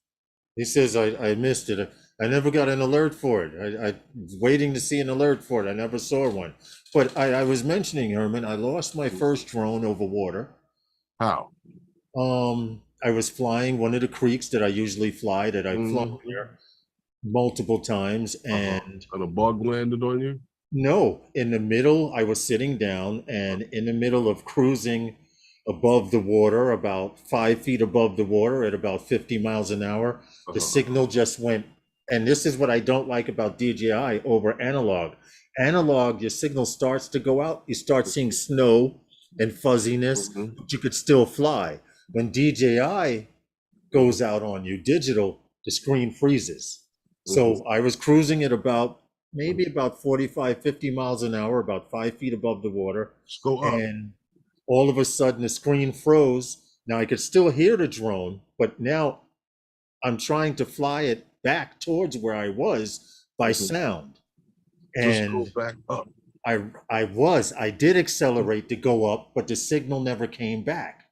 He says I missed it. I never got an alert for it. I was waiting to see an alert for it. I never saw one. But I was mentioning, Herman, I lost my first drone over water. How? I was flying one of the creeks that I usually fly, that I've flown here multiple times, and a bug landed on you? No, in the middle, I was sitting down, and in the middle of cruising above the water, about 5 feet above the water at about 50 miles an hour, the signal just went. And this is what I don't like about DJI over analog. Analog, your signal starts to go out, you start seeing snow and fuzziness, but you could still fly. When DJI goes out on you, digital, the screen freezes. So I was cruising at maybe about 45, 50 miles an hour, about 5 feet above the water. Go up. And all of a sudden the screen froze. Now I could still hear the drone, but now I'm trying to fly it back towards where I was by sound. And just go back up. I did accelerate to go up, but the signal never came back.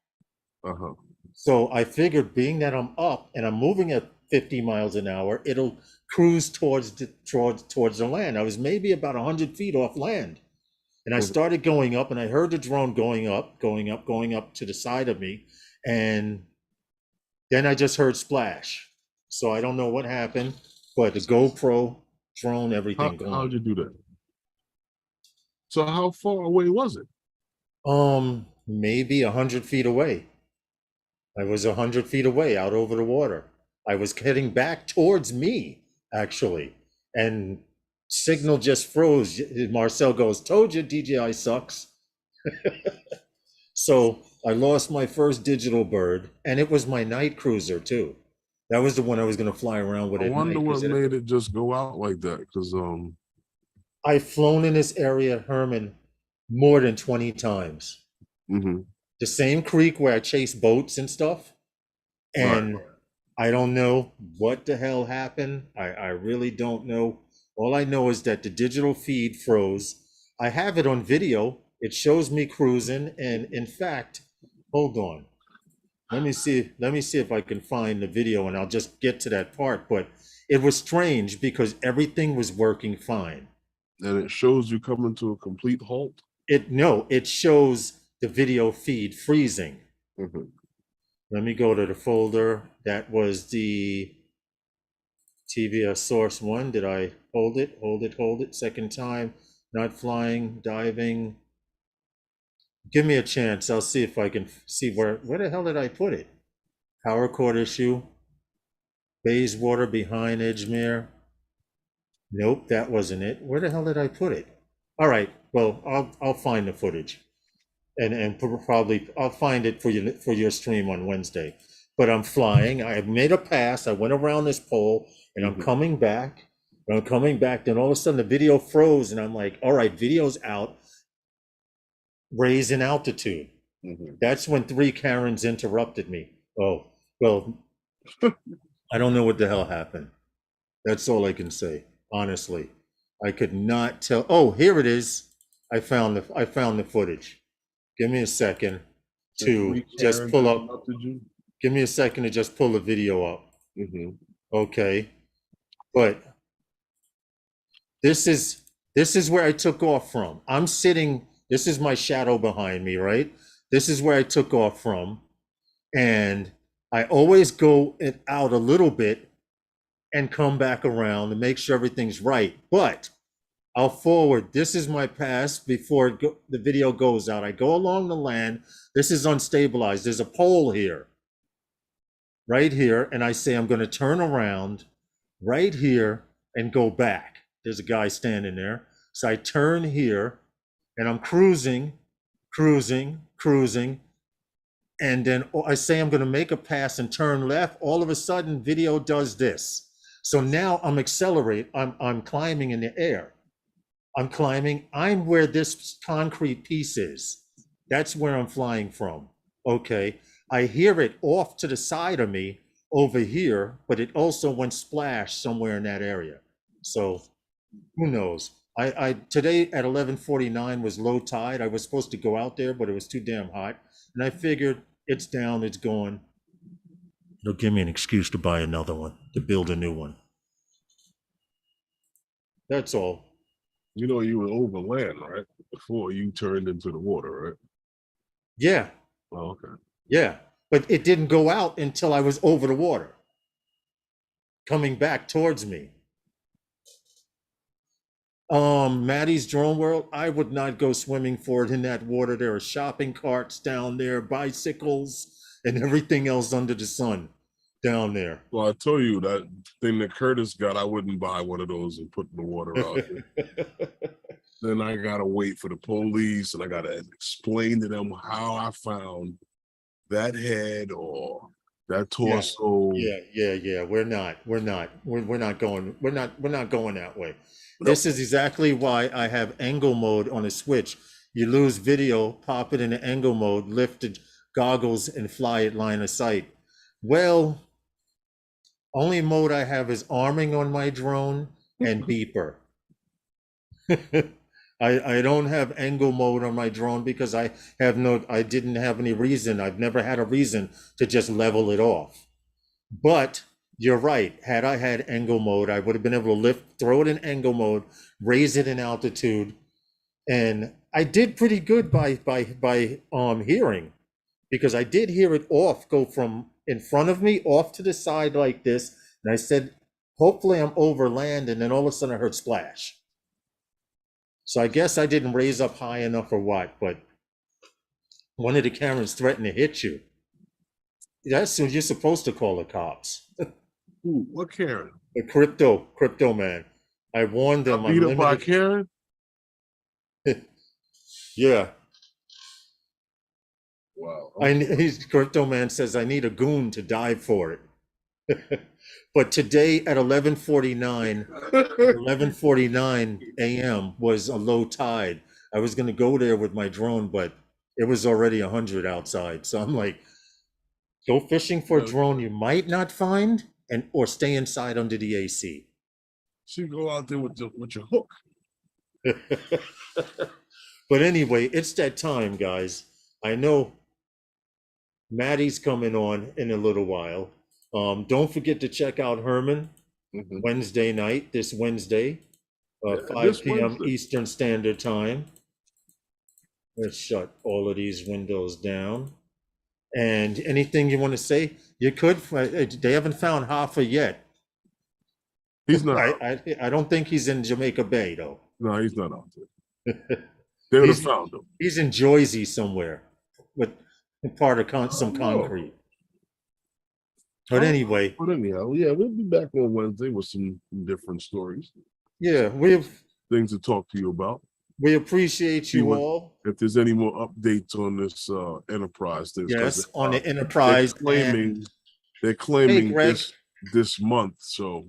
So I figured, being that I'm up and I'm moving at 50 miles an hour, it'll cruise towards the land. I was maybe about 100 feet off land. And I started going up, and I heard the drone going up to the side of me. And then I just heard splash. So I don't know what happened, but the GoPro, drone, everything going. How'd you do that? So how far away was it? Maybe 100 feet away. I was 100 feet away out over the water. I was heading back towards me, actually. And signal just froze. Marcel goes, "Told you DJI sucks." So I lost my first digital bird, and it was my night cruiser too. That was the one I was going to fly around with. I wonder what made it just go out like that. Because I've flown in this area, Herman, more than 20 times. The same creek where I chase boats and stuff. And I don't know what the hell happened. I really don't know. All I know is that the digital feed froze. I have it on video. It shows me cruising. And in fact, hold on. Let me see if I can find the video, and I'll just get to that part. But it was strange because everything was working fine. And it shows you coming to a complete halt? It shows the video feed freezing. Let me go to the folder. That was the TVS source one. Did I hold it? Hold it. Second time. Not flying, diving. Give me a chance. I'll see if I can see where the hell did I put it? Power cord issue. Bayswater behind Edgemere. Nope, that wasn't it. Where the hell did I put it? All right. Well, I'll find the footage. And probably I'll find it for your stream on Wednesday. But I'm flying. I made a pass. I went around this pole, and I'm coming back. Then all of a sudden the video froze, and I'm like, all right, video's out. Raise in altitude. That's when 3 Karens interrupted me. Oh, well, I don't know what the hell happened. That's all I can say. Honestly, I could not tell. Oh, here it is. I found the footage. Give me a second to just pull up. Give me a second to just pull the video up. Okay, but this is where I took off from. I'm sitting. This is my shadow behind me, right? This is where I took off from, and I always go out a little bit and come back around and make sure everything's right. But I'll forward. This is my pass before the video goes out. I go along the land. This is unstabilized. There's a pole here, right here. And I say, I'm going to turn around right here and go back. There's a guy standing there. So I turn here, and I'm cruising. And then I say, I'm going to make a pass and turn left. All of a sudden, video does this. So now I'm I'm climbing in the air. I'm where this concrete piece is. That's where I'm flying from. Okay. I hear it off to the side of me over here, but it also went splash somewhere in that area. So who knows? I today at 11:49 was low tide. I was supposed to go out there, but it was too damn hot. And I figured it's down, it's gone. It'll give me an excuse to buy another one, to build a new one. That's all. You know, you were over land, right? Before you turned into the water, right? Yeah. Oh, okay. Yeah. But it didn't go out until I was over the water, coming back towards me. Maddie's Drone World, I would not go swimming for it in that water. There are shopping carts down there, bicycles, and everything else under the sun down there. Well, I told you that thing that Curtis got, I wouldn't buy one of those and put in the water out there. Then I gotta wait for the police, and I gotta explain to them how I found that head or that torso. Yeah. We're not going that way. Nope. This is exactly why I have angle mode on a switch. You lose video, pop it into angle mode, lift the goggles and fly at line of sight. Well, only mode I have is arming on my drone and beeper. I don't have angle mode on my drone because I didn't have any reason. I've never had a reason to just level it off. But you're right. Had I had angle mode, I would have been able to throw it in angle mode, raise it in altitude, and I did pretty good by hearing, because I did hear it go from in front of me off to the side like this, and I said, hopefully I'm over land, and then all of a sudden I heard splash. So I guess I didn't raise up high enough or what, but one of the cameras threatened to hit you. That's what you're supposed to call the cops. Ooh, what Karen? The crypto man. I warned them. Beat up by Karen? Yeah. Wow. Crypto man says I need a goon to dive for it. But today at 11:49 a.m. was a low tide. I was going to go there with my drone, but it was already 100 outside. So I'm like, go fishing for a drone you might not find, or stay inside under the AC. So you go out there with your hook. But anyway, it's that time, guys. I know Maddie's coming on in a little while. Don't forget to check out Herman Wednesday night, this Wednesday, 5 p.m. Eastern Standard Time. Let's shut all of these windows down. And anything you want to say, you could. They haven't found Hoffa yet. He's not. I don't think he's in Jamaica Bay, though. No, he's not out there. They would have found him. He's in Jersey somewhere with part of some concrete. But anyway. But anyhow, yeah, we'll be back on Wednesday with some different stories. Yeah, we have things to talk to you about. We appreciate you all. If there's any more updates on this enterprise, yes, on the enterprise, they're claiming this month. So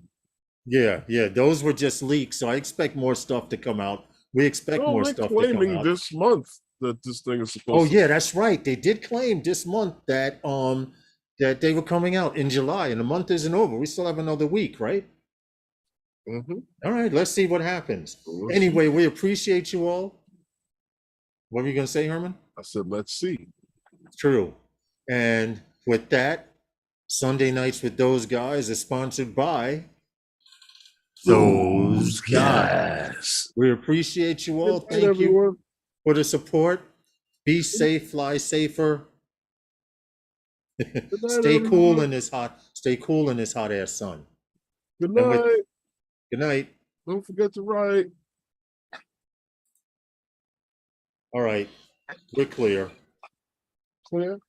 yeah, those were just leaks. So I expect more stuff to come out. We expect more stuff to come out. Claiming this month that this thing is supposed. Oh yeah, that's right. They did claim this month that that they were coming out in July, and the month isn't over. We still have another week, right? All right, let's see what happens. Anyway, we appreciate you all. What were you going to say, Herman? I said, let's see. True. And with that, Sunday Nights with Those Guys is sponsored by Those Guys. We appreciate you all. Thank you for the support. Be safe, fly safer. Stay cool in this hot ass sun. Good night. Good night. Don't forget to write. All right. We're clear. Clear?